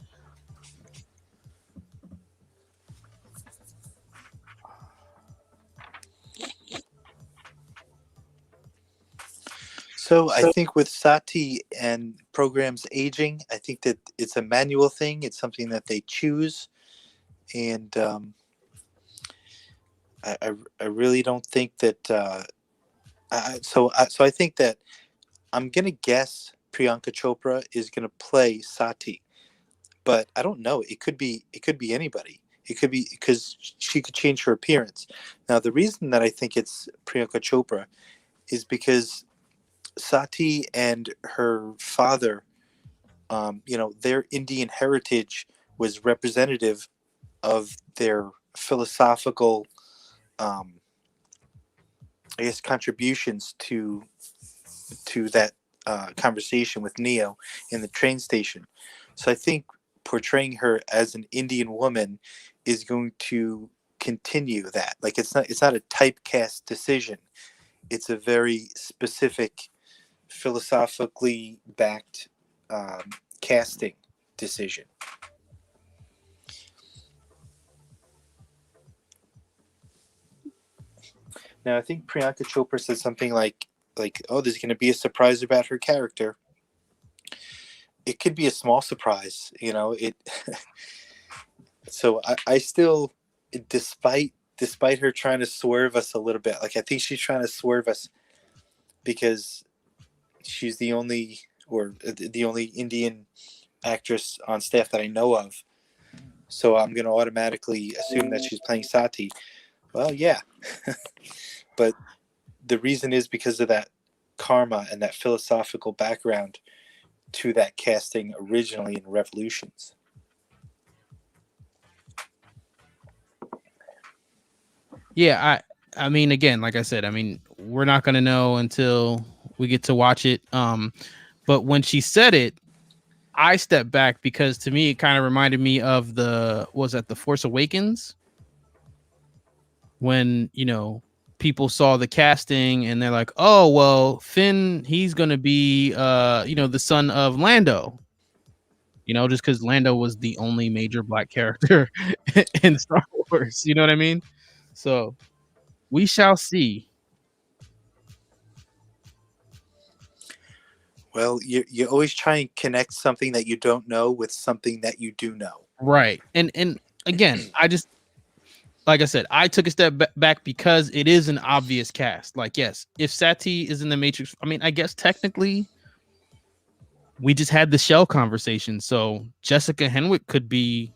Speaker 2: So I think with Sati and programs aging, I think that it's a manual thing. It's something that they choose, and I really don't think that. So I think that I'm gonna guess Priyanka Chopra is gonna play Sati, but I don't know. It could be anybody. It could be because she could change her appearance. Now the reason that I think it's Priyanka Chopra is because Sati and her father, their Indian heritage was representative of their philosophical, I guess, contributions to that conversation with Neo in the train station. So I think portraying her as an Indian woman is going to continue that. Like it's not a typecast decision. It's a very specific, philosophically backed casting decision. Now, I think Priyanka Chopra said something like, "Oh, there's going to be a surprise about her character." It could be a small surprise, it. So I still, despite her trying to swerve us a little bit, like I think she's trying to swerve us because she's the only Indian actress on staff that I know of. So I'm going to automatically assume that she's playing Sati. Well, yeah. But the reason is because of that karma and that philosophical background to that casting originally in Revolutions.
Speaker 1: Yeah, I mean, again, like I said, I mean, we're not going to know until we get to watch it. But when she said it, I stepped back because to me, it kind of reminded me of the Force Awakens, when, people saw the casting and they're like, oh, well, Finn, he's going to be, the son of Lando, just because Lando was the only major black character in Star Wars. You know what I mean? So we shall see.
Speaker 2: Well, you always try and connect something that you don't know with something that you do know.
Speaker 1: Right. And again, I just, like I said, I took a step back because it is an obvious cast. Like, yes, if Sati is in the Matrix, I mean, I guess technically we just had the Shell conversation. So Jessica Henwick could be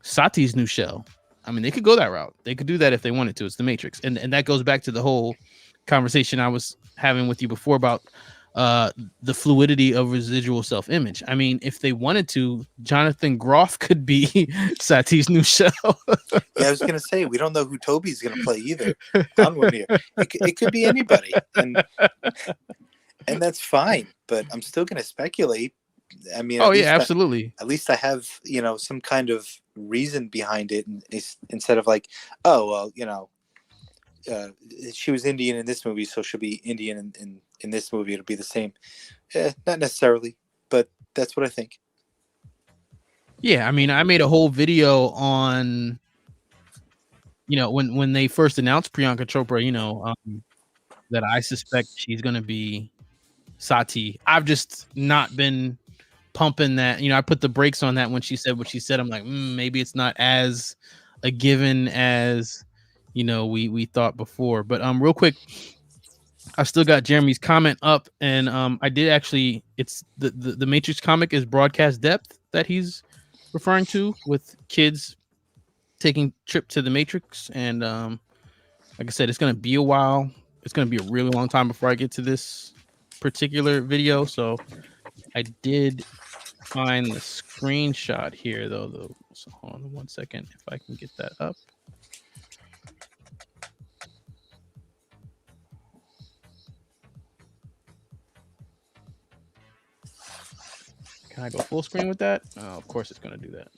Speaker 1: Sati's new Shell. I mean, they could go that route. They could do that if they wanted to. It's the Matrix. And that goes back to the whole conversation I was having with you before about the fluidity of residual self-image. I mean, if they wanted to, Jonathan Groff could be Sati's new Shell.
Speaker 2: Yeah, I was gonna say we don't know who Toby's gonna play either. On one here, it could be anybody, and that's fine. But I'm still gonna speculate. I mean,
Speaker 1: Oh yeah, absolutely.
Speaker 2: at least I have some kind of reason behind it, and instead of like, oh well, she was Indian in this movie, so she'll be Indian in this movie. It'll be the same. Not necessarily, but that's what I think.
Speaker 1: Yeah, I mean, I made a whole video on, when they first announced Priyanka Chopra, that I suspect she's going to be Sati. I've just not been pumping that. I put the brakes on that when she said what she said. I'm like, maybe it's not as a given as we thought before. But real quick, I still got Jeremy's comment up, and I did actually. It's the Matrix comic is Broadcast Depth that he's referring to, with kids taking trip to the Matrix, and like I said, it's gonna be a while. It's gonna be a really long time before I get to this particular video. So I did find the screenshot here, though. So hold on 1 second, if I can get that up. Can I go full screen with that? Oh, of course it's gonna do that.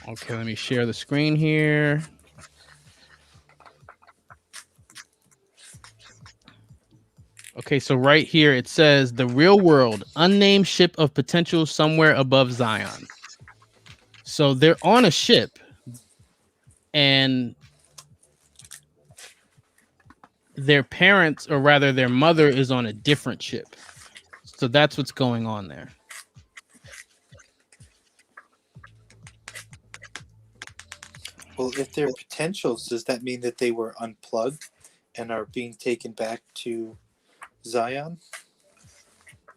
Speaker 1: Okay, let me share the screen here. Okay, so right here it says the real world, unnamed ship of potential somewhere above Zion. So they're on a ship, and their parents, or rather their mother, is on a different ship. So that's what's going on there.
Speaker 2: Well, if they're potentials, does that mean that they were unplugged and are being taken back to Zion?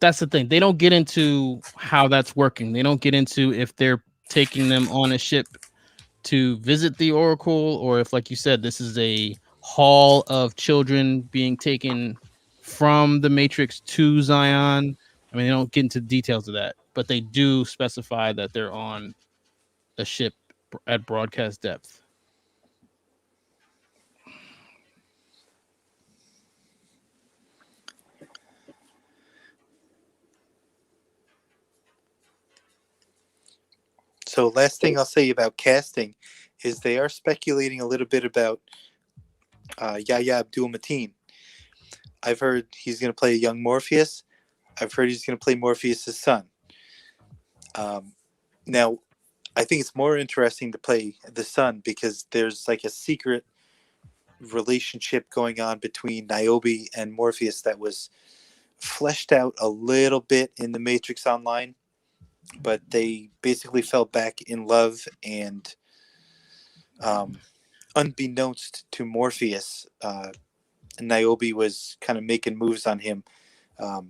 Speaker 1: That's the thing. They don't get into how that's working. They don't get into if they're taking them on a ship to visit the Oracle, or if, like you said, this is a hall of children being taken from the Matrix to Zion. I mean, they don't get into details of that, but they do specify that they're on a ship at broadcast depth.
Speaker 2: So last thing I'll say about casting is they are speculating a little bit about Yahya Abdul-Mateen. I've heard he's going to play a young Morpheus. I've heard he's going to play Morpheus' son. Now, I think it's more interesting to play the son because there's like a secret relationship going on between Niobe and Morpheus that was fleshed out a little bit in the Matrix Online, but they basically fell back in love, and unbeknownst to Morpheus, Niobe was kind of making moves on him a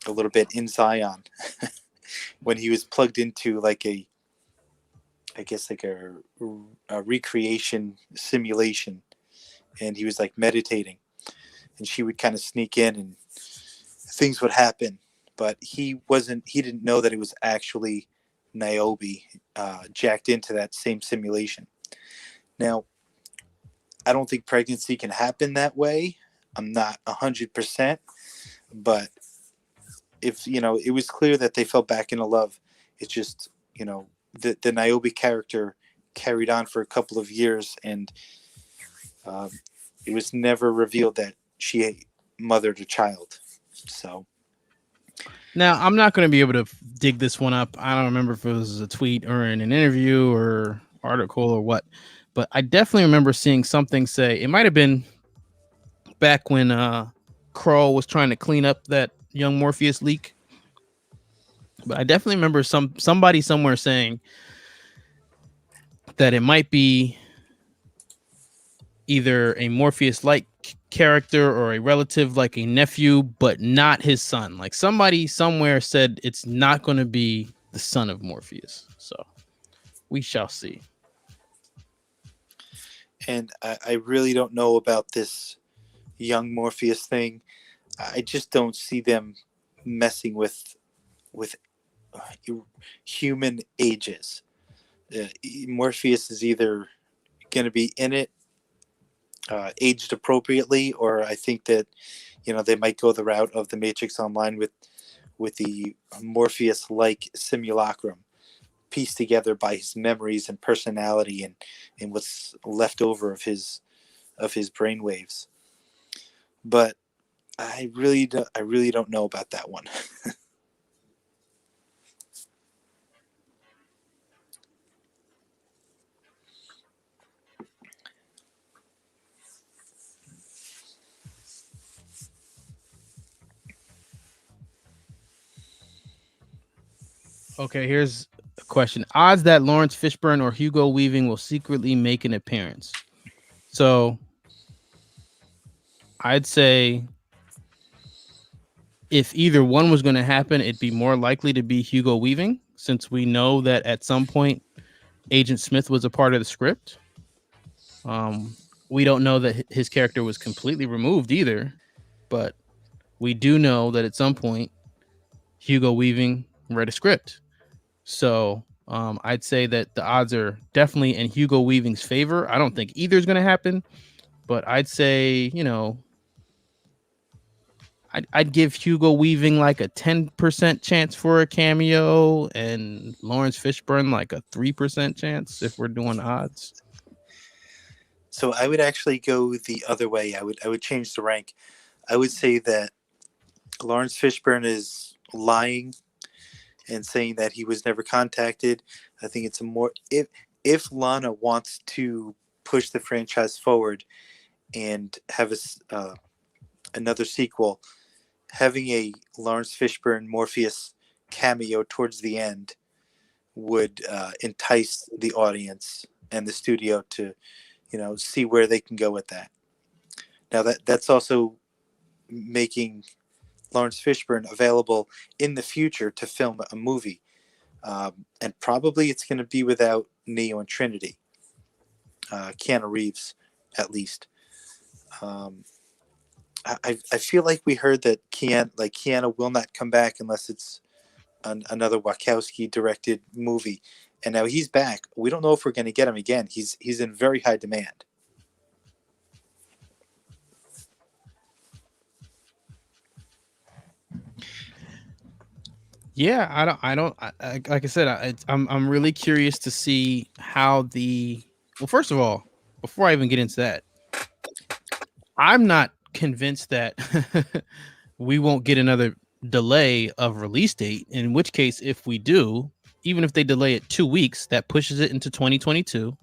Speaker 2: little bit in Zion when he was plugged into like a recreation simulation, and he was like meditating, and she would kind of sneak in and things would happen, but he didn't know that it was actually Niobe jacked into that same simulation. Now, I don't think pregnancy can happen that way. I'm not 100%, but if it was clear that they fell back into love. It's just the Niobe character carried on for a couple of years, and it was never revealed that she mothered a child. So
Speaker 1: Now, I'm not going to be able to dig this one up. I don't remember if it was a tweet or in an interview or article or what, but I definitely remember seeing something say it might have been back when Kroll was trying to clean up that young Morpheus leak. But I definitely remember somebody somewhere saying that it might be either a Morpheus like character or a relative like a nephew, but not his son. Like somebody somewhere said it's not going to be the son of Morpheus. So we shall see.
Speaker 2: and I really don't know about this young Morpheus thing. I just don't see them messing with human ages. Morpheus is either going to be in it, aged appropriately, or I think that they might go the route of the Matrix Online with the Morpheus like simulacrum, pieced together by his memories and personality and what's left over of his brainwaves. But I really don't know about that one.
Speaker 1: Okay, here's a question. Odds that Lawrence Fishburne or Hugo Weaving will secretly make an appearance. So I'd say if either one was going to happen, it'd be more likely to be Hugo Weaving, since we know that at some point Agent Smith was a part of the script. We don't know that his character was completely removed either, but we do know that at some point Hugo Weaving read a script. So I'd say that the odds are definitely in Hugo Weaving's favor. I don't think either is going to happen, but I'd say, I'd give Hugo Weaving like a 10% chance for a cameo and Lawrence Fishburne like a 3% chance if we're doing odds.
Speaker 2: So I would actually go the other way. I would change the rank. I would say that Lawrence Fishburne is lying and saying that he was never contacted. I think it's a more if Lana wants to push the franchise forward and have another sequel, having a Lawrence Fishburne Morpheus cameo towards the end would entice the audience and the studio to see where they can go with that. Now that's also making Lawrence Fishburne available in the future to film a movie, and probably it's going to be without Neo and Trinity, Keanu Reeves, at least. Um, I feel like we heard that Keanu will not come back unless it's another Wachowski directed movie, and now he's back. We don't know if we're going to get him again. He's in very high demand.
Speaker 1: Yeah, like I said, I'm really curious to see how well, first of all, before I even get into that, I'm not convinced that we won't get another delay of release date. In which case, if we do, even if they delay it 2 weeks, that pushes it into 2022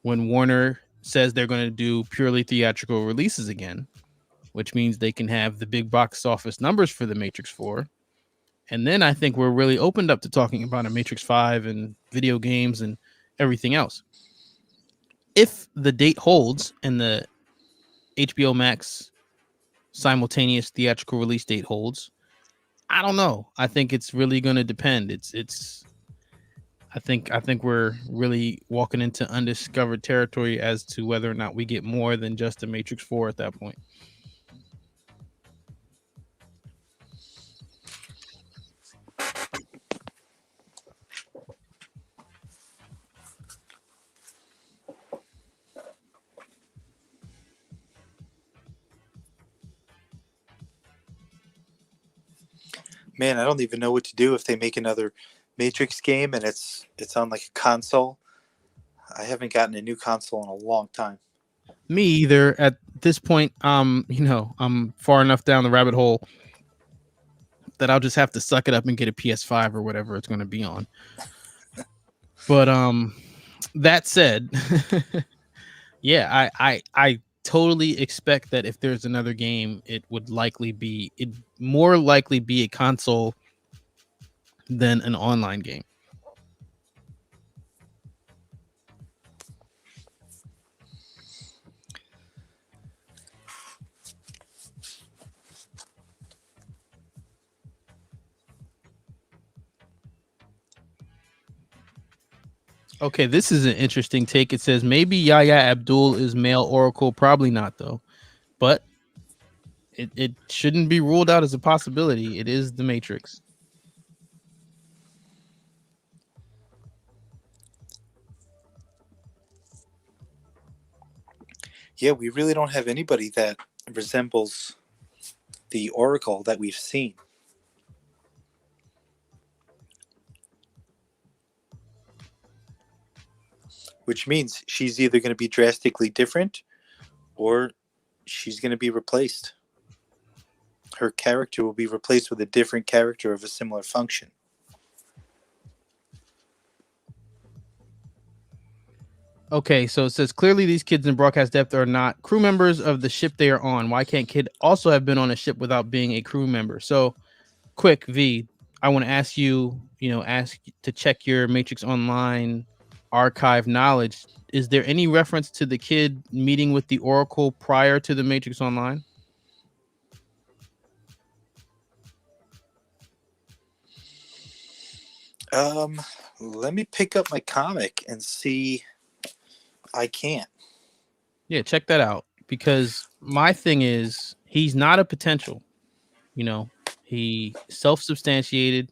Speaker 1: when Warner says they're going to do purely theatrical releases again, which means they can have the big box office numbers for the Matrix 4. And then I think we're really opened up to talking about a Matrix 5 and video games and everything else. If the date holds and the HBO Max simultaneous theatrical release date holds, I don't know. I think it's really going to depend. I think we're really walking into undiscovered territory as to whether or not we get more than just a Matrix 4 at that point.
Speaker 2: Man, I don't even know what to do if they make another Matrix game and it's on like a console. I haven't gotten a new console in a long time.
Speaker 1: Me either. this point, I'm far enough down the rabbit hole that I'll just have to suck it up and get a PS5 or whatever it's going to be on. But that said, yeah, I totally expect that if there's another game, it more likely be a console than an online game. Okay, this is an interesting take. It says maybe Yahya Abdul is male Oracle. Probably not, though. But it shouldn't be ruled out as a possibility. It is the Matrix.
Speaker 2: Yeah, we really don't have anybody that resembles the Oracle that we've seen. Which means she's either going to be drastically different or she's going to be replaced. Her character will be replaced with a different character of a similar function.
Speaker 1: Okay, so it says clearly these kids in broadcast depth are not crew members of the ship they are on. Why can't Kid also have been on a ship without being a crew member? So, quick, V, I want to ask you, ask to check your Matrix Online archive knowledge. Is there any reference to the kid meeting with the Oracle prior to the Matrix Online?
Speaker 2: Let me pick up my comic and see. I can't.
Speaker 1: Yeah, check that out, because my thing is he's not a potential. He self-substantiated.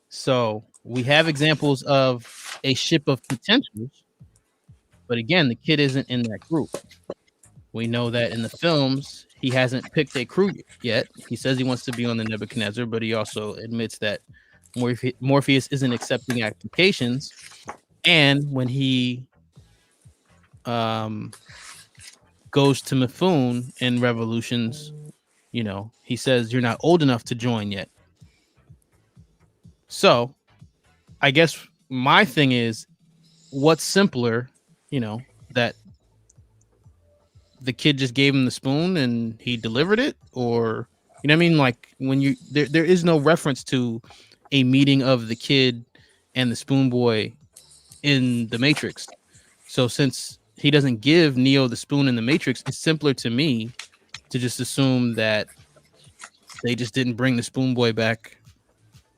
Speaker 1: So we have examples of a ship of potentials, but again, the kid isn't in that group. We know that in the films, he hasn't picked a crew yet. He says he wants to be on the Nebuchadnezzar, but he also admits that Morpheus isn't accepting applications. And when he goes to Mifune in Revolutions, he says, you're not old enough to join yet. So I guess my thing is, what's simpler, that the kid just gave him the spoon and he delivered it, or what I mean? Like, when there is no reference to a meeting of the kid and the spoon boy in the Matrix. So since he doesn't give Neo the spoon in the Matrix, it's simpler to me to just assume that they just didn't bring the spoon boy back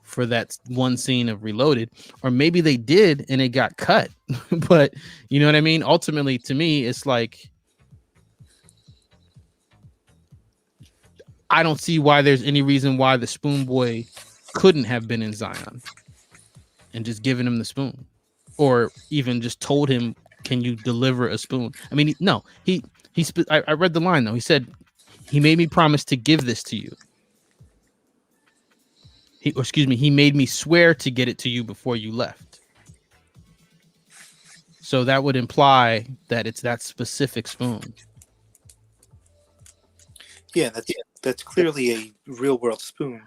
Speaker 1: for that one scene of Reloaded, or maybe they did and it got cut. But you know what I mean? Ultimately, to me, it's like, I don't see why there's any reason why the spoon boy couldn't have been in Zion and just given him the spoon, or even just told him, "Can you deliver a spoon?" I mean, no, I read the line though. He said, "He made me promise to give this to you." He made me swear to get it to you before you left. So that would imply that it's that specific spoon.
Speaker 2: Yeah, that's clearly a real world spoon.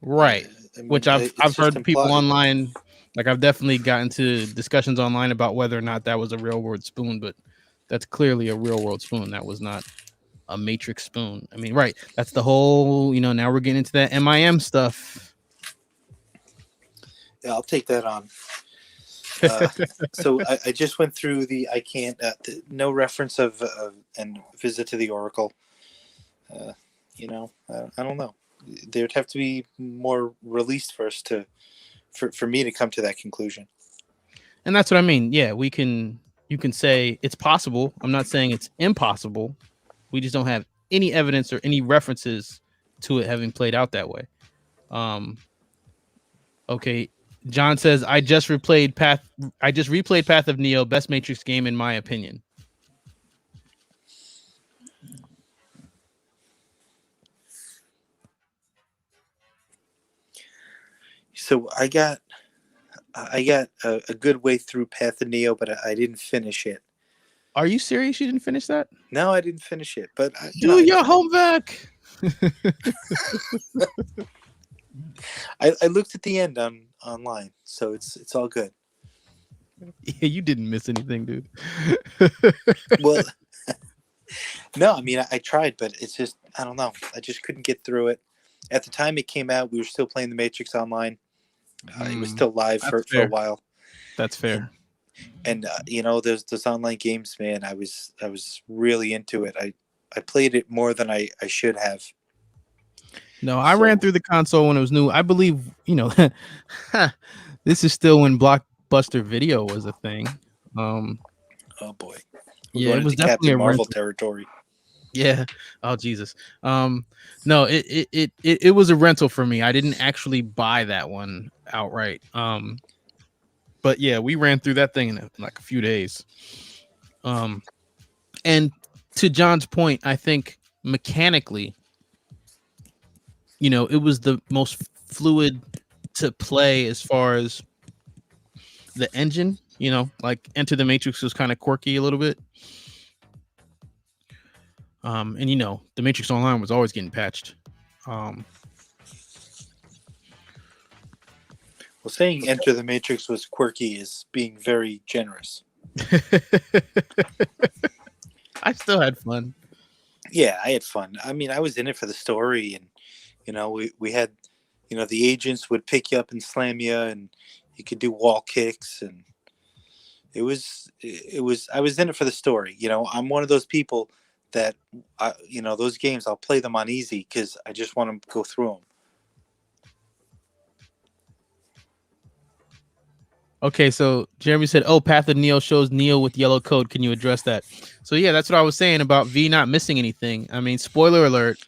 Speaker 1: Right.
Speaker 2: I mean,
Speaker 1: Which I've heard
Speaker 2: implied.
Speaker 1: people online, like I've definitely gotten to discussions online about whether or not that was a real world spoon, but that's clearly a real world spoon. That was not a Matrix spoon. I mean, right. That's the whole, now we're getting into that MIM stuff.
Speaker 2: Yeah, I'll take that on. So I just went through I can't, no reference of and visit to the Oracle. I don't know. There'd have to be more released first for me to come to that conclusion.
Speaker 1: And that's what I mean. Yeah, you can say it's possible. I'm not saying it's impossible. We just don't have any evidence or any references to it having played out that way. Okay. John says, I just replayed Path of Neo, best Matrix game in my opinion.
Speaker 2: So I got a good way through Path of Neo, but I didn't finish it.
Speaker 1: Are you serious? You didn't finish that?
Speaker 2: No, I didn't finish it, but
Speaker 1: Do your homework.
Speaker 2: I looked at the end online, so it's all good.
Speaker 1: Yeah, you didn't miss anything, dude.
Speaker 2: Well, no, I mean I tried, but it's just I don't know. I just couldn't get through it. At the time it came out, we were still playing the Matrix Online. It was still live
Speaker 1: That's
Speaker 2: for a
Speaker 1: fair.
Speaker 2: while,
Speaker 1: That's fair.
Speaker 2: and you know, those online games, man. I was really into it. I played it more than I should have.
Speaker 1: No, I ran through the console when it was new. I believe, this is still when Blockbuster Video was a thing.
Speaker 2: Oh boy, we're
Speaker 1: Yeah,
Speaker 2: going
Speaker 1: it was
Speaker 2: into
Speaker 1: definitely
Speaker 2: Captain
Speaker 1: a
Speaker 2: Marvel
Speaker 1: rental.
Speaker 2: territory.
Speaker 1: Yeah. Oh Jesus. No, it was a rental for me. I didn't actually buy that one outright. But yeah, we ran through that thing in like a few days. And to John's point, I think mechanically, it was the most fluid to play as far as the engine. Like Enter the Matrix was kind of quirky a little bit. And the Matrix Online was always getting patched.
Speaker 2: Well, saying Enter the Matrix was quirky is being very generous.
Speaker 1: I still had fun.
Speaker 2: Yeah, I had fun. I mean, I was in it for the story, and we had, the agents would pick you up and slam you, and you could do wall kicks, and it was I was in it for the story. I'm one of those people that those games I'll play them on easy because I just want to go through them.
Speaker 1: Okay, so Jeremy said, "Oh, Path of Neo shows Neo with yellow code. Can you address that?" So yeah, that's what I was saying about V not missing anything. I mean, spoiler alert: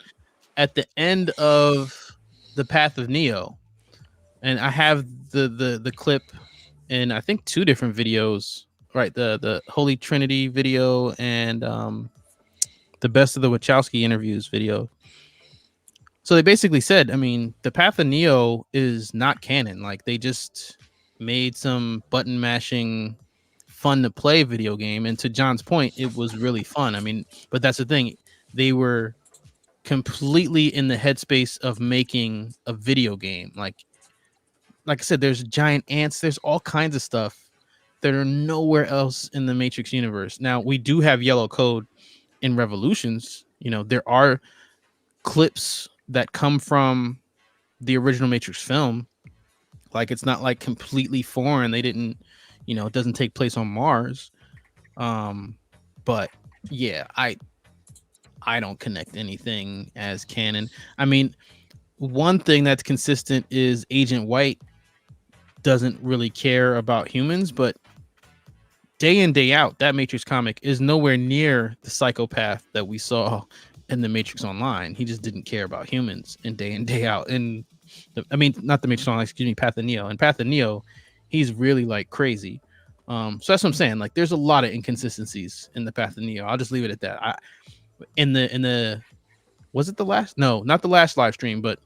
Speaker 1: at the end of the Path of Neo, and I have the clip in I think 2 different videos, right? The Holy Trinity video and the Best of the Wachowski interviews video. So they basically said, I mean, the Path of Neo is not canon. Like they just made some button mashing fun to play video game, and to John's point, it was really fun. I mean, but that's the thing, they were completely in the headspace of making a video game. Like I said, there's giant ants, there's all kinds of stuff that are nowhere else in the Matrix universe. Now we do have yellow code in Revolutions. There are clips that come from the original Matrix film. Like it's not like completely foreign. They didn't, it doesn't take place on Mars. But yeah, I don't connect anything as canon. I mean, one thing that's consistent is Agent White doesn't really care about humans, but day in, day out, that Matrix comic is nowhere near the psychopath that we saw in the Matrix Online. He just didn't care about humans in, day out. And I mean, not the Matrix Online, excuse me, Path of Neo. And Path of Neo, he's really like crazy. So that's what I'm saying. Like, there's a lot of inconsistencies in the Path of Neo. I'll just leave it at that. In the was it the last? No, not the last live stream, but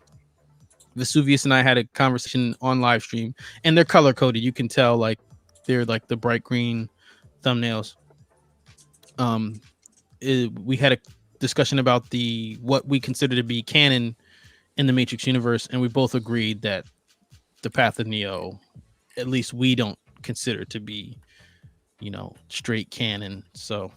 Speaker 1: Vesuvius and I had a conversation on live stream, and they're color coded. You can tell like they're like the bright green thumbnails. We had a discussion about what we consider to be canon in the Matrix universe, and we both agreed that the Path of Neo, at least we don't consider to be, straight canon. So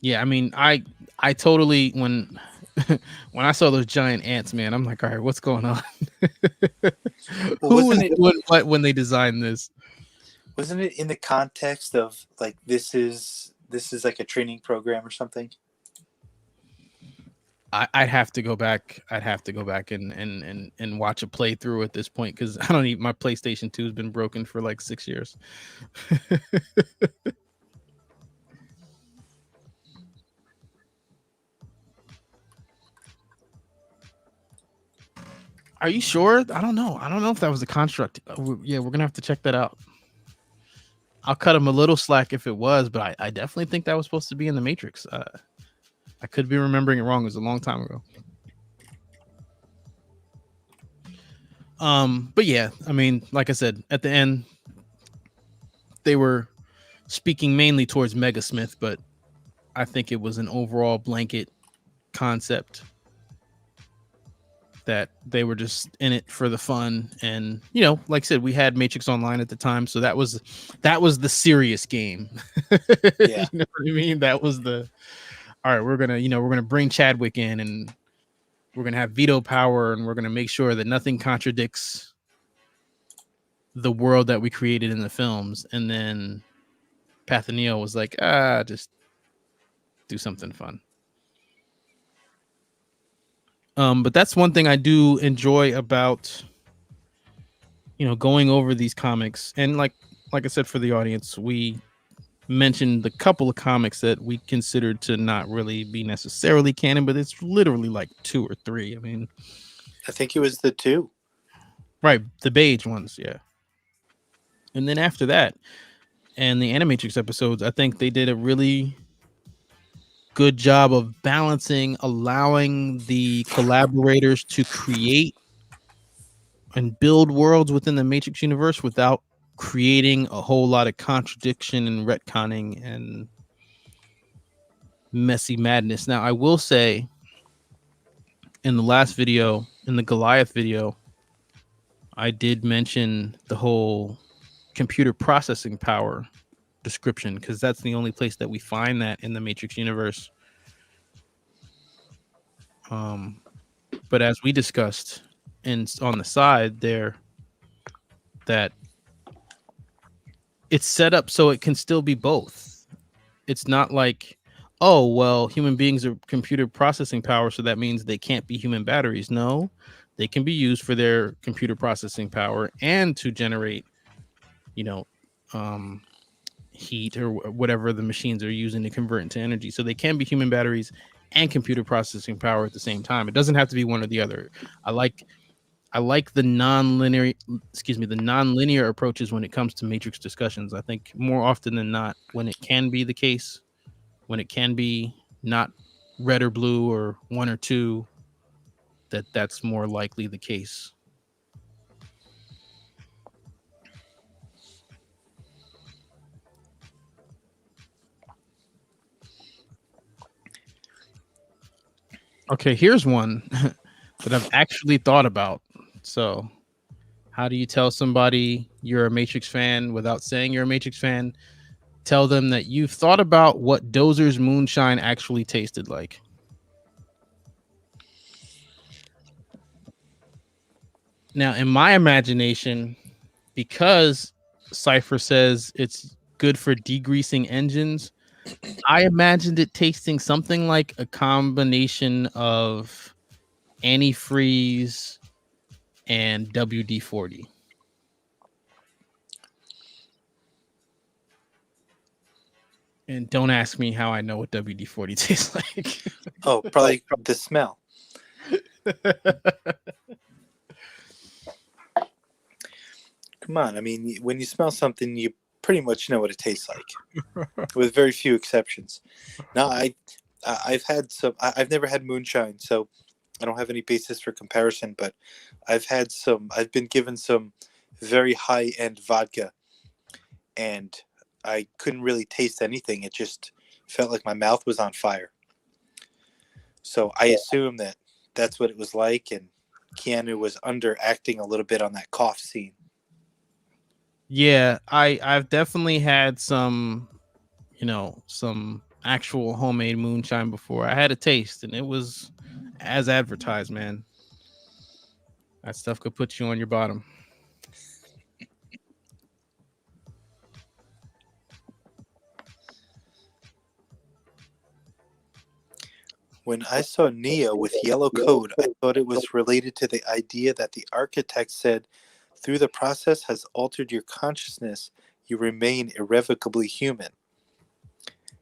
Speaker 1: yeah, I mean, I totally when when I saw those giant ants, man, I'm like, all right, what's going on? Who was what when they designed this?
Speaker 2: Wasn't it in the context of like this is like a training program or something?
Speaker 1: I'd have to go back. I'd have to go back and watch a playthrough at this point because I don't even my PlayStation 2 has been broken for like 6 years. Are you sure? I don't know. I don't know if that was a construct. Yeah, we're gonna have to check that out. I'll cut him a little slack if it was, but I definitely think that was supposed to be in the Matrix. I could be remembering it wrong. It was a long time ago. But yeah, I mean, like I said, at the end, they were speaking mainly towards Megasmith, but I think it was an overall blanket concept that they were just in it for the fun. And like I said, we had Matrix Online at the time, so that was the serious game.
Speaker 2: Yeah.
Speaker 1: You know what I mean? That was the all right. We're gonna bring Chadwick in, and we're gonna have veto power, and we're gonna make sure that nothing contradicts the world that we created in the films. And then Path of Neo was like, just do something fun. But that's one thing I do enjoy about going over these comics. And like I said, for the audience, we mentioned the couple of comics that we considered to not really be necessarily canon, but it's literally like 2 or 3. I mean,
Speaker 2: I think it was the 2.
Speaker 1: right, the beige ones, yeah. And then after that, and the Animatrix episodes, I think they did a really good job of balancing, allowing the collaborators to create and build worlds within the Matrix universe without creating a whole lot of contradiction and retconning and messy madness. Now, I will say, in the last video, in the Goliath video, I did mention the whole computer processing power description, because that's the only place that we find that in the Matrix universe. But as we discussed on the side there, that it's set up so it can still be both. It's not like, oh, well, human beings are computer processing power, so that means they can't be human batteries. No, they can be used for their computer processing power and to generate, um, heat or whatever the machines are using to convert into energy. So they can be human batteries and computer processing power at the same time. It doesn't have to be one or the other. I like the non-linear approaches when it comes to Matrix discussions. I think more often than not, when it can be the case, when it can be not red or blue or 1 or 2, that's more likely the case. Okay, here's one that I've actually thought about. So, how do you tell somebody you're a Matrix fan without saying you're a Matrix fan? Tell them that you've thought about what Dozer's moonshine actually tasted like. Now, in my imagination, because Cypher says it's good for degreasing engines, I imagined it tasting something like a combination of antifreeze and WD-40. And don't ask me how I know what WD-40 tastes like.
Speaker 2: Oh, probably the smell. Come on, I mean, when you smell something, you pretty much know what it tastes like, with very few exceptions. Now, I've had some. I've never had moonshine, so I don't have any basis for comparison. But I've had some. I've been given some very high-end vodka, and I couldn't really taste anything. It just felt like my mouth was on fire. So I assume that that's what it was like, and Keanu was underacting a little bit on that cough scene.
Speaker 1: Yeah, I've definitely had some, some actual homemade moonshine before. I had a taste, and it was as advertised, man. That stuff could put you on your bottom.
Speaker 2: When I saw Neo with yellow code, I thought it was related to the idea that the architect said, through the process has altered your consciousness, you remain irrevocably human.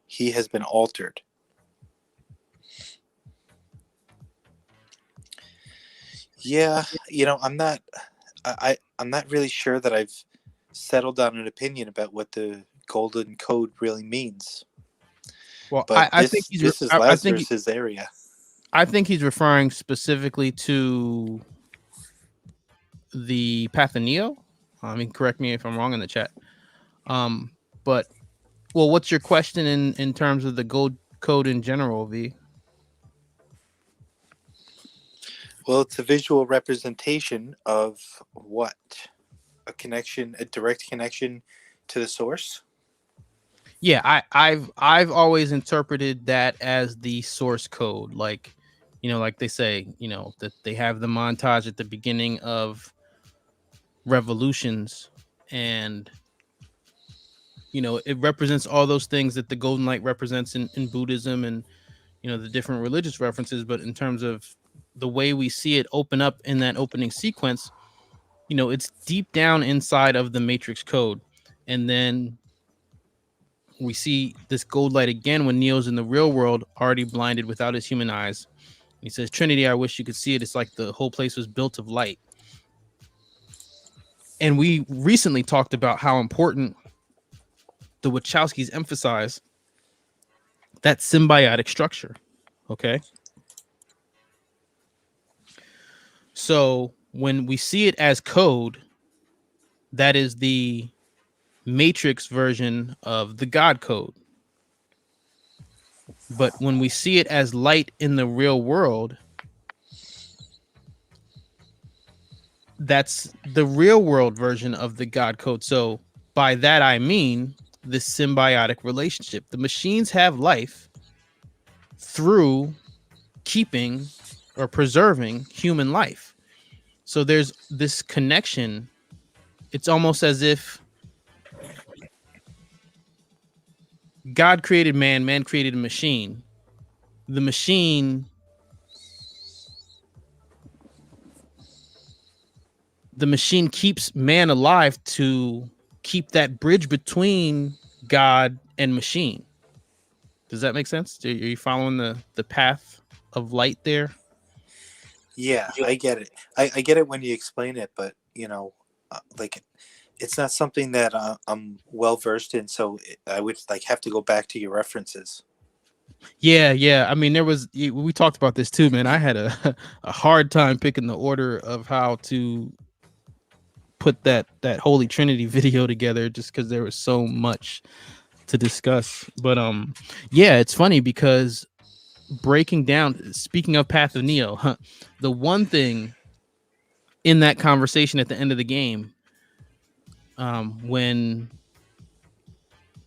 Speaker 2: He has been altered. Yeah, I'm not I'm not really sure that I've settled on an opinion about what the golden code really means.
Speaker 1: Well,
Speaker 2: But
Speaker 1: I think
Speaker 2: this is
Speaker 1: I think
Speaker 2: Lazarus's area.
Speaker 1: I think he's referring specifically to the Path of Neo. I mean, correct me if I'm wrong in the chat. But well, what's your question in terms of the gold code in general, V?
Speaker 2: Well, it's a visual representation of what? A connection, a direct connection to the source?
Speaker 1: Yeah, I've always interpreted that as the source code, like, like they say, that they have the montage at the beginning of revolutions, and it represents all those things that the golden light represents in Buddhism, and the different religious references. But in terms of the way we see it open up in that opening sequence, it's deep down inside of the matrix code. And then we see this gold light again when Neo's in the real world, already blinded without his human eyes. He says, Trinity, I wish you could see it. It's like the whole place was built of light. And we recently talked about how important the Wachowskis emphasize that symbiotic structure. Okay. So when we see it as code, that is the matrix version of the God code. But when we see it as light in the real world, that's the real world version of the God code. So by that, I mean the symbiotic relationship. The machines have life through keeping or preserving human life. So there's this connection. It's almost as if God created man, man created a machine. The machine keeps man alive to keep that bridge between God and machine. Does that make sense? Are you following the path of light there?
Speaker 2: Yeah, I get it. I get it when you explain it, but like it's not something that I'm well versed in, so I would like have to go back to your references.
Speaker 1: Yeah. I mean, we talked about this too, man. I had a hard time picking the order of how to put that Holy Trinity video together, just because there was so much to discuss. But yeah, it's funny because breaking down, speaking of Path of Neo, the one thing in that conversation at the end of the game, when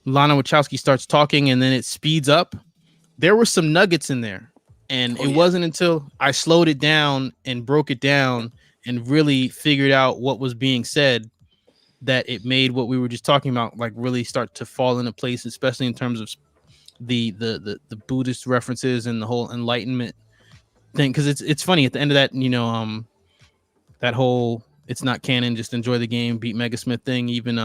Speaker 1: Lana Wachowski starts talking and then it speeds up, there were some nuggets in there. And it wasn't until I slowed it down and broke it down and really figured out what was being said that it made what we were just talking about like really start to fall into place, especially in terms of the Buddhist references and the whole enlightenment thing. Because it's funny at the end of that, that whole it's not canon, just enjoy the game, beat Megasmith thing. Even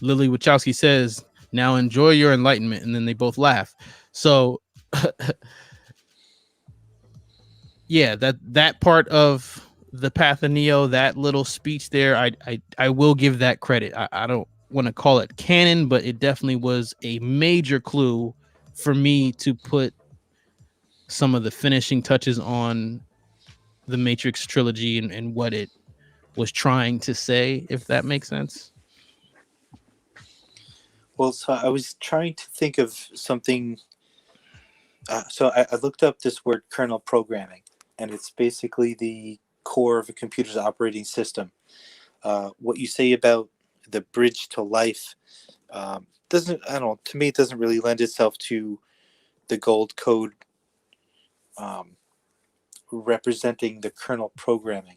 Speaker 1: Lily Wachowski says, now enjoy your enlightenment, and then they both laugh. So yeah, that part of the Path of Neo, that little speech there, I will give that credit. I don't want to call it canon, but it definitely was a major clue for me to put some of the finishing touches on the Matrix trilogy and what it was trying to say, if that makes sense.
Speaker 2: Well, so I was trying to think of something. So I looked up this word kernel programming, and it's basically the core of a computer's operating system. What you say about the bridge to life doesn't, I don't know, to me, it doesn't really lend itself to the gold code representing the kernel programming.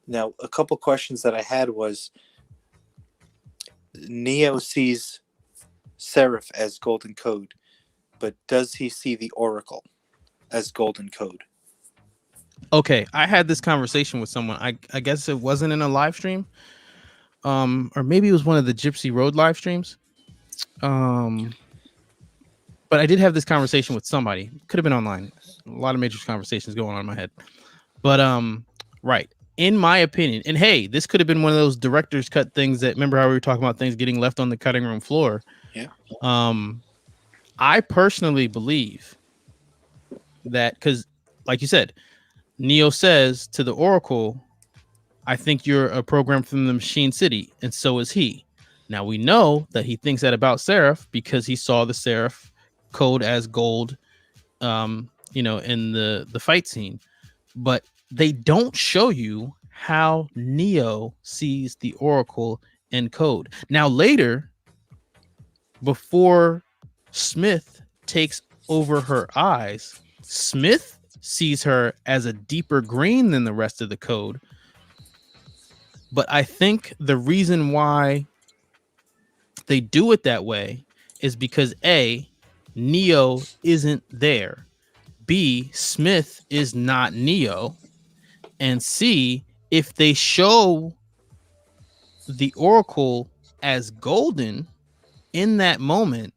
Speaker 2: Now, a couple questions that I had was Neo sees Seraph as golden code, but does he see the Oracle as golden code?
Speaker 1: Okay, I had this conversation with someone. I guess it wasn't in a live stream, or maybe it was one of the Gypsy Road live streams. But I did have this conversation with somebody. Could have been online. A lot of Matrix conversations going on in my head. But right. In my opinion, and hey, this could have been one of those director's cut things that, remember how we were talking about things getting left on the cutting room floor?
Speaker 2: Yeah.
Speaker 1: I personally believe that, because like you said, Neo says to the Oracle, I think you're a program from the machine city, and so is he. Now we know that he thinks that about Seraph because he saw the Seraph code as gold, in the fight scene. But they don't show you how Neo sees the Oracle in code. Now later, before Smith takes over her eyes, Smith sees her as a deeper green than the rest of the code. But I think the reason why they do it that way is because A, Neo isn't there. B, Smith is not Neo. And C, if they show the Oracle as golden in that moment,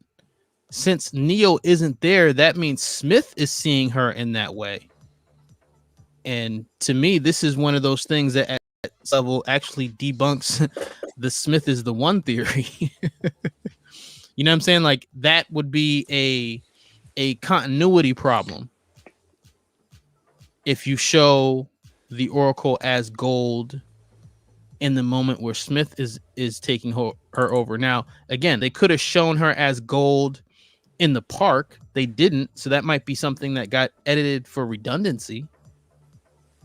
Speaker 1: since Neo isn't there, that means Smith is seeing her in that way. And to me, this is one of those things that at level actually debunks the Smith is the one theory. You know what I'm saying? Like that would be a continuity problem if you show the Oracle as gold in the moment where Smith is taking her over. Now, again, they could have shown her as gold in the park. They didn't, so that might be something that got edited for redundancy.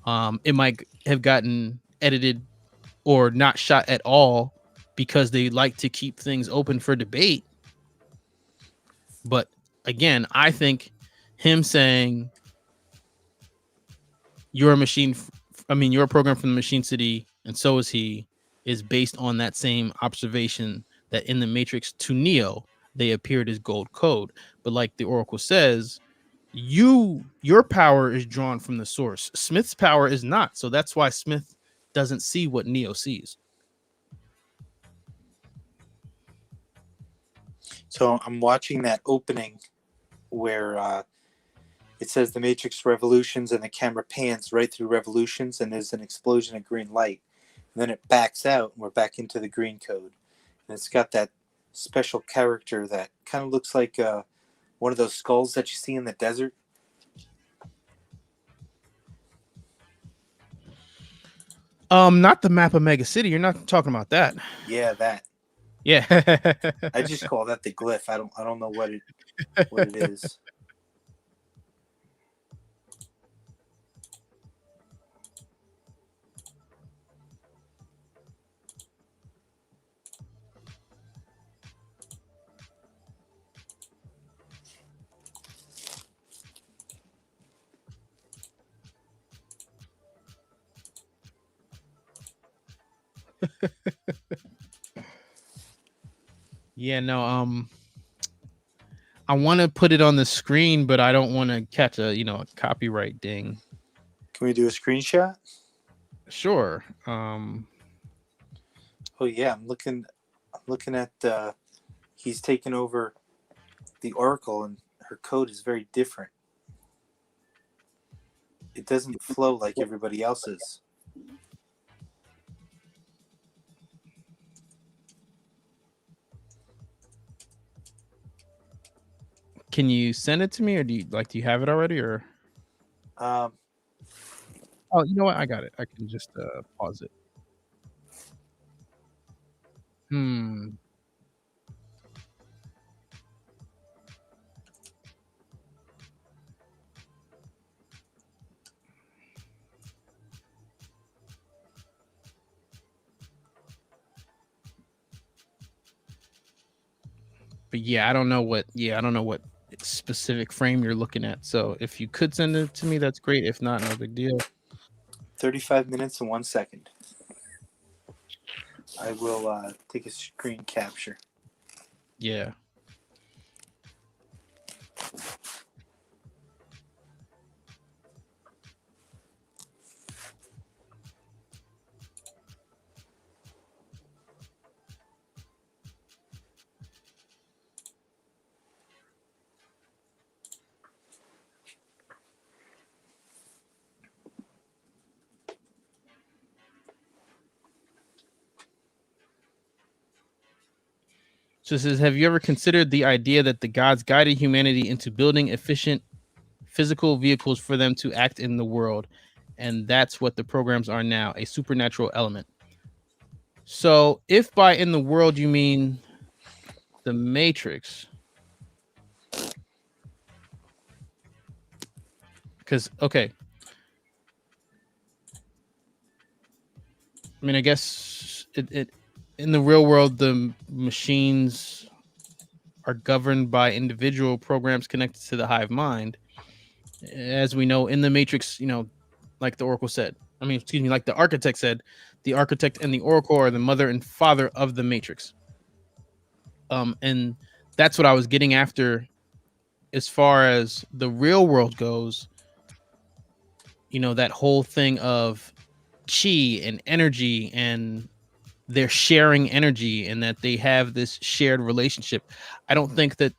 Speaker 1: It might have gotten edited or not shot at all because they like to keep things open for debate. But again, I think him saying you're a machine, you're a program from the machine city, and so is he, is based on that same observation that in the Matrix to Neo, they appeared as gold code. But like the Oracle says, your power is drawn from the source. Smith's power is not. So that's why Smith doesn't see what Neo sees.
Speaker 2: So I'm watching that opening where it says the Matrix revolutions and the camera pans right through revolutions and there's an explosion of green light. And then it backs out and we're back into the green code. And it's got that special character that kind of looks like one of those skulls that you see in the desert.
Speaker 1: Not the map of Mega City. You're not talking about that.
Speaker 2: Yeah, that.
Speaker 1: Yeah.
Speaker 2: I just call that the glyph. I don't know what it is.
Speaker 1: Yeah, no, I want to put it on the screen, but I don't want to catch a copyright ding.
Speaker 2: Can we do a screenshot?
Speaker 1: Sure.
Speaker 2: Oh yeah, I'm looking at he's taken over the Oracle and her code is very different. It doesn't flow like everybody else's.
Speaker 1: Can you send it to me, or do you have it already, or?
Speaker 2: Um,
Speaker 1: Oh, you know what? I got it. I can just pause it. But yeah, I don't know what specific frame you're looking at. So if you could send it to me, that's great. If not, no big deal.
Speaker 2: 35 minutes and 1 second. I will take a screen capture.
Speaker 1: Yeah. So it says, have you ever considered the idea that the gods guided humanity into building efficient physical vehicles for them to act in the world? And that's what the programs are now, a supernatural element. So if by in the world you mean the Matrix, because okay, I mean, I guess it in the real world the machines are governed by individual programs connected to the hive mind. As we know in the Matrix, like the Oracle said, excuse me, like the architect said, the architect and the Oracle are the mother and father of the Matrix. And that's what I was getting after as far as the real world goes. That whole thing of chi and energy, and they're sharing energy, and that they have this shared relationship. I don't think that,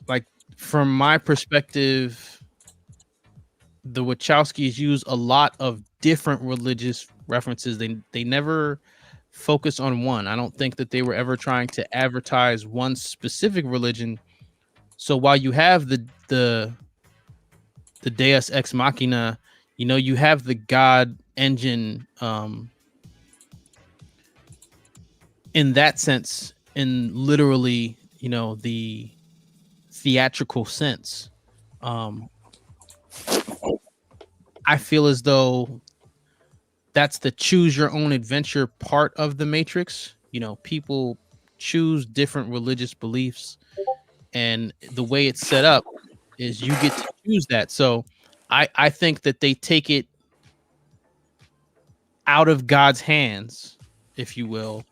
Speaker 1: like, from my perspective, the Wachowskis use a lot of different religious references. They never focus on one. I don't think that they were ever trying to advertise one specific religion. So while you have the Deus Ex Machina, you have the God engine, in that sense, in literally, the theatrical sense. Um, I feel as though that's the choose your own adventure part of the Matrix. People choose different religious beliefs, and the way it's set up is you get to choose that. So I think that they take it out of God's hands, if you will.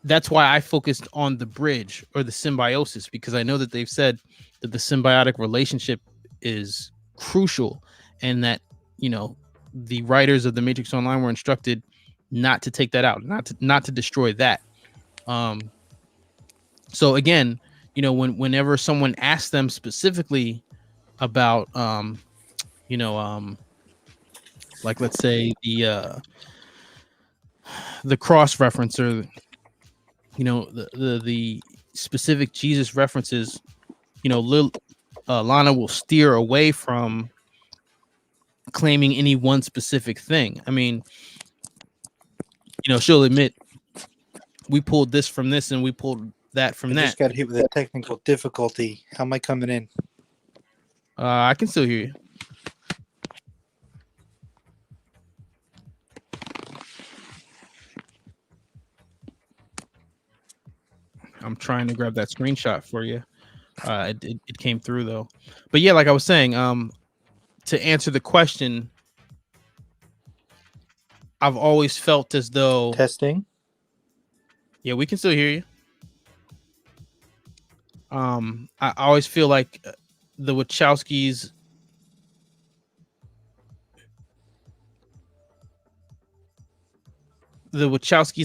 Speaker 1: That's why I focused on the bridge or the symbiosis, because I know that they've said that the symbiotic relationship is crucial, and that, the writers of the Matrix Online were instructed not to take that out, not to destroy that. Um, so again, whenever someone asks them specifically about, like, let's say the cross reference, or the specific Jesus references, Lana will steer away from claiming any one specific thing. She'll admit, we pulled this from this and we pulled that
Speaker 2: I
Speaker 1: from that.
Speaker 2: just got hit with a technical difficulty. How am I coming in?
Speaker 1: I can still hear you. I'm trying to grab that screenshot for you. It came through though. But yeah, like I was saying, to answer the question, I've always felt as though,
Speaker 2: Testing.
Speaker 1: yeah, we can still hear you. I always feel like the Wachowskis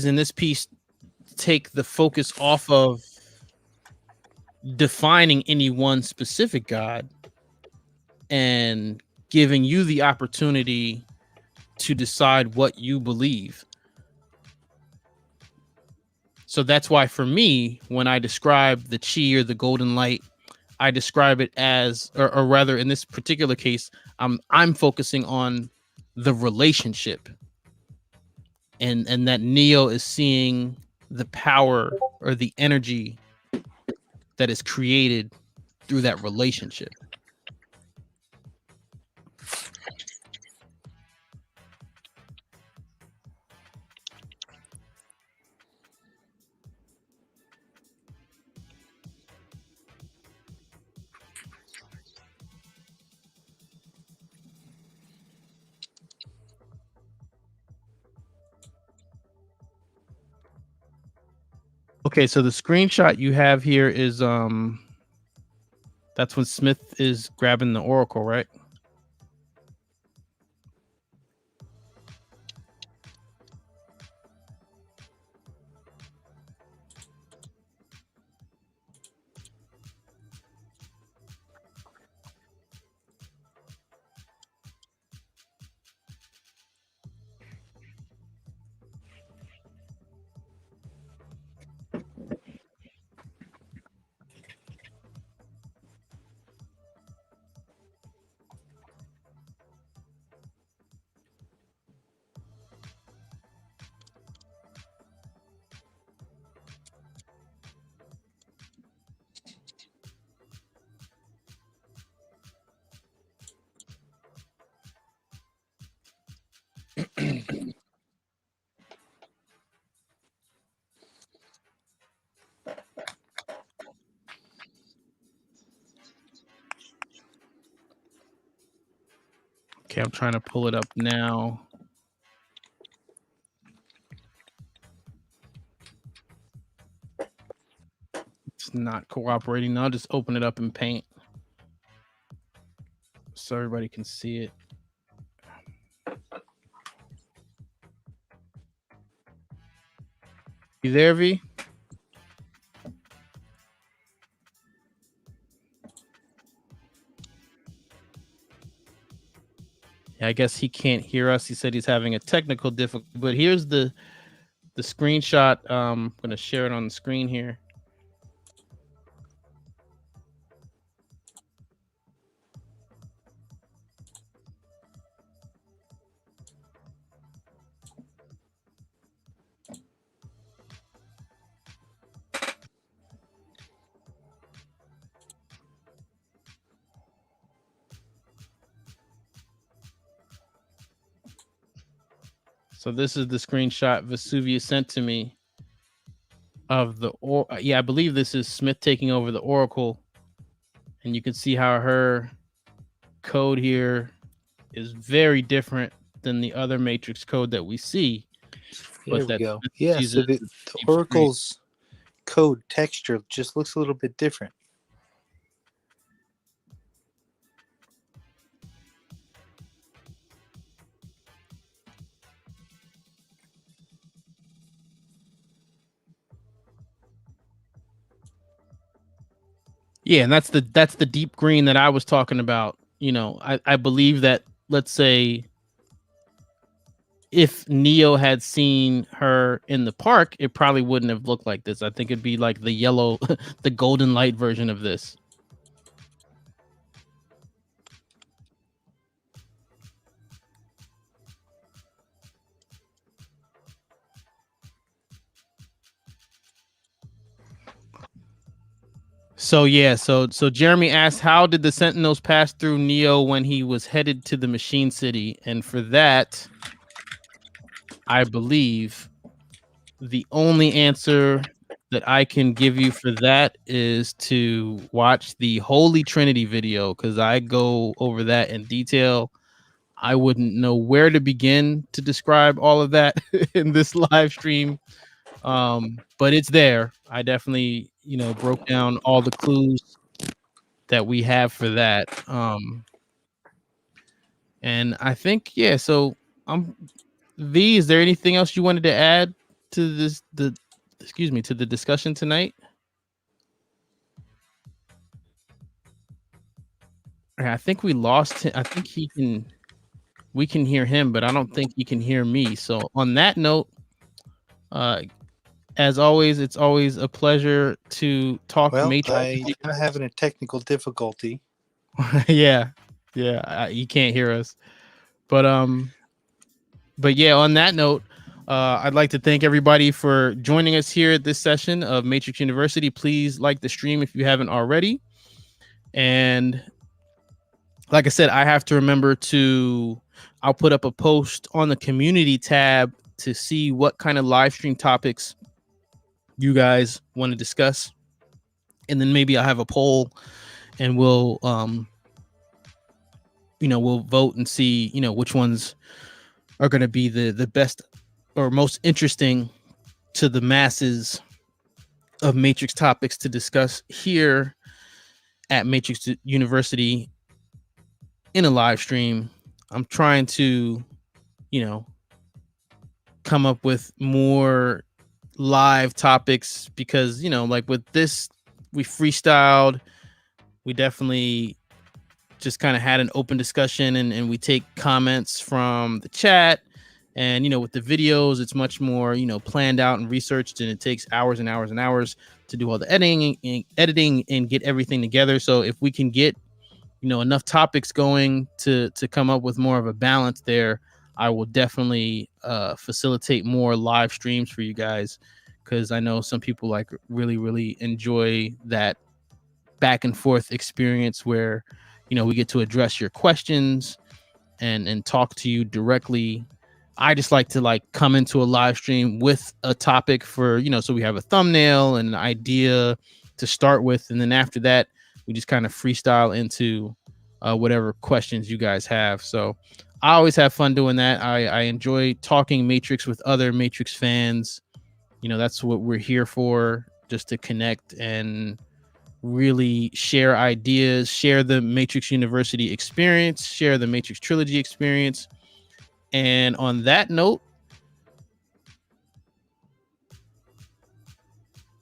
Speaker 1: in this piece take the focus off of defining any one specific God and giving you the opportunity to decide what you believe. So that's why, for me, when I describe the chi or the golden light, I describe it as, or rather, in this particular case, I'm focusing on the relationship, and that Neo is seeing the power or the energy that is created through that relationship. Okay, so the screenshot you have here is that's when Smith is grabbing the Oracle, right? Okay, I'm trying to pull it up now. It's not cooperating. I'll just open it up in Paint so everybody can see it. You there, V? Yeah, I guess he can't hear us. He said he's having a technical difficulty. But here's the screenshot. I'm going to share it on the screen here. So this is the screenshot Vesuvius sent to me of the I believe this is Smith taking over the Oracle, and you can see how her code here is very different than the other matrix code that we see.
Speaker 2: There we go. Yeah, so the Oracle's code texture just looks a little bit different.
Speaker 1: Yeah, and that's the deep green that I was talking about. You know, I believe that, let's say, if Neo had seen her in the park, it probably wouldn't have looked like this. I think it'd be like the yellow, the golden light version of this. So yeah, so Jeremy asked, how did the Sentinels pass through Neo when he was headed to the Machine City? And for that, I believe the only answer that I can give you for that is to watch the Holy Trinity video, because I go over that in detail. I wouldn't know where to begin to describe all of that in this live stream. But it's there. I definitely, broke down all the clues that we have for that. And I think, yeah, so V, is there anything else you wanted to add to the discussion tonight? I think we lost him. I think we can hear him, but I don't think he can hear me. So on that note, as always, it's always a pleasure to talk.
Speaker 2: Well,
Speaker 1: Matrix.
Speaker 2: I'm having a technical difficulty.
Speaker 1: Yeah, you can't hear us, but yeah. On that note, I'd like to thank everybody for joining us here at this session of Matrix University. Please like the stream if you haven't already, and like I said, I have to remember I'll put up a post on the community tab to see what kind of live stream topics you guys want to discuss. And then maybe I'll have a poll and we'll vote and see, which ones are going to be the best or most interesting to the masses of Matrix topics to discuss here at Matrix University in a live stream. I'm trying to, come up with more live topics because, like with this, we freestyled. We definitely just kind of had an open discussion and we take comments from the chat. And, with the videos, it's much more, planned out and researched, and it takes hours and hours and hours to do all the editing and get everything together. So if we can get, enough topics going to come up with more of a balance there, I will definitely facilitate more live streams for you guys, because I know some people like really, really enjoy that back and forth experience where, we get to address your questions and talk to you directly. I just like to come into a live stream with a topic for, so we have a thumbnail and an idea to start with. And then after that, we just kind of freestyle into whatever questions you guys have. So I always have fun doing that. I enjoy talking Matrix with other Matrix fans. You know, that's what we're here for, just to connect and really share ideas, share the Matrix University experience, share the Matrix Trilogy experience. And on that note,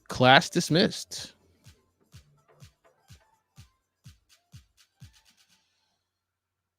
Speaker 1: class dismissed.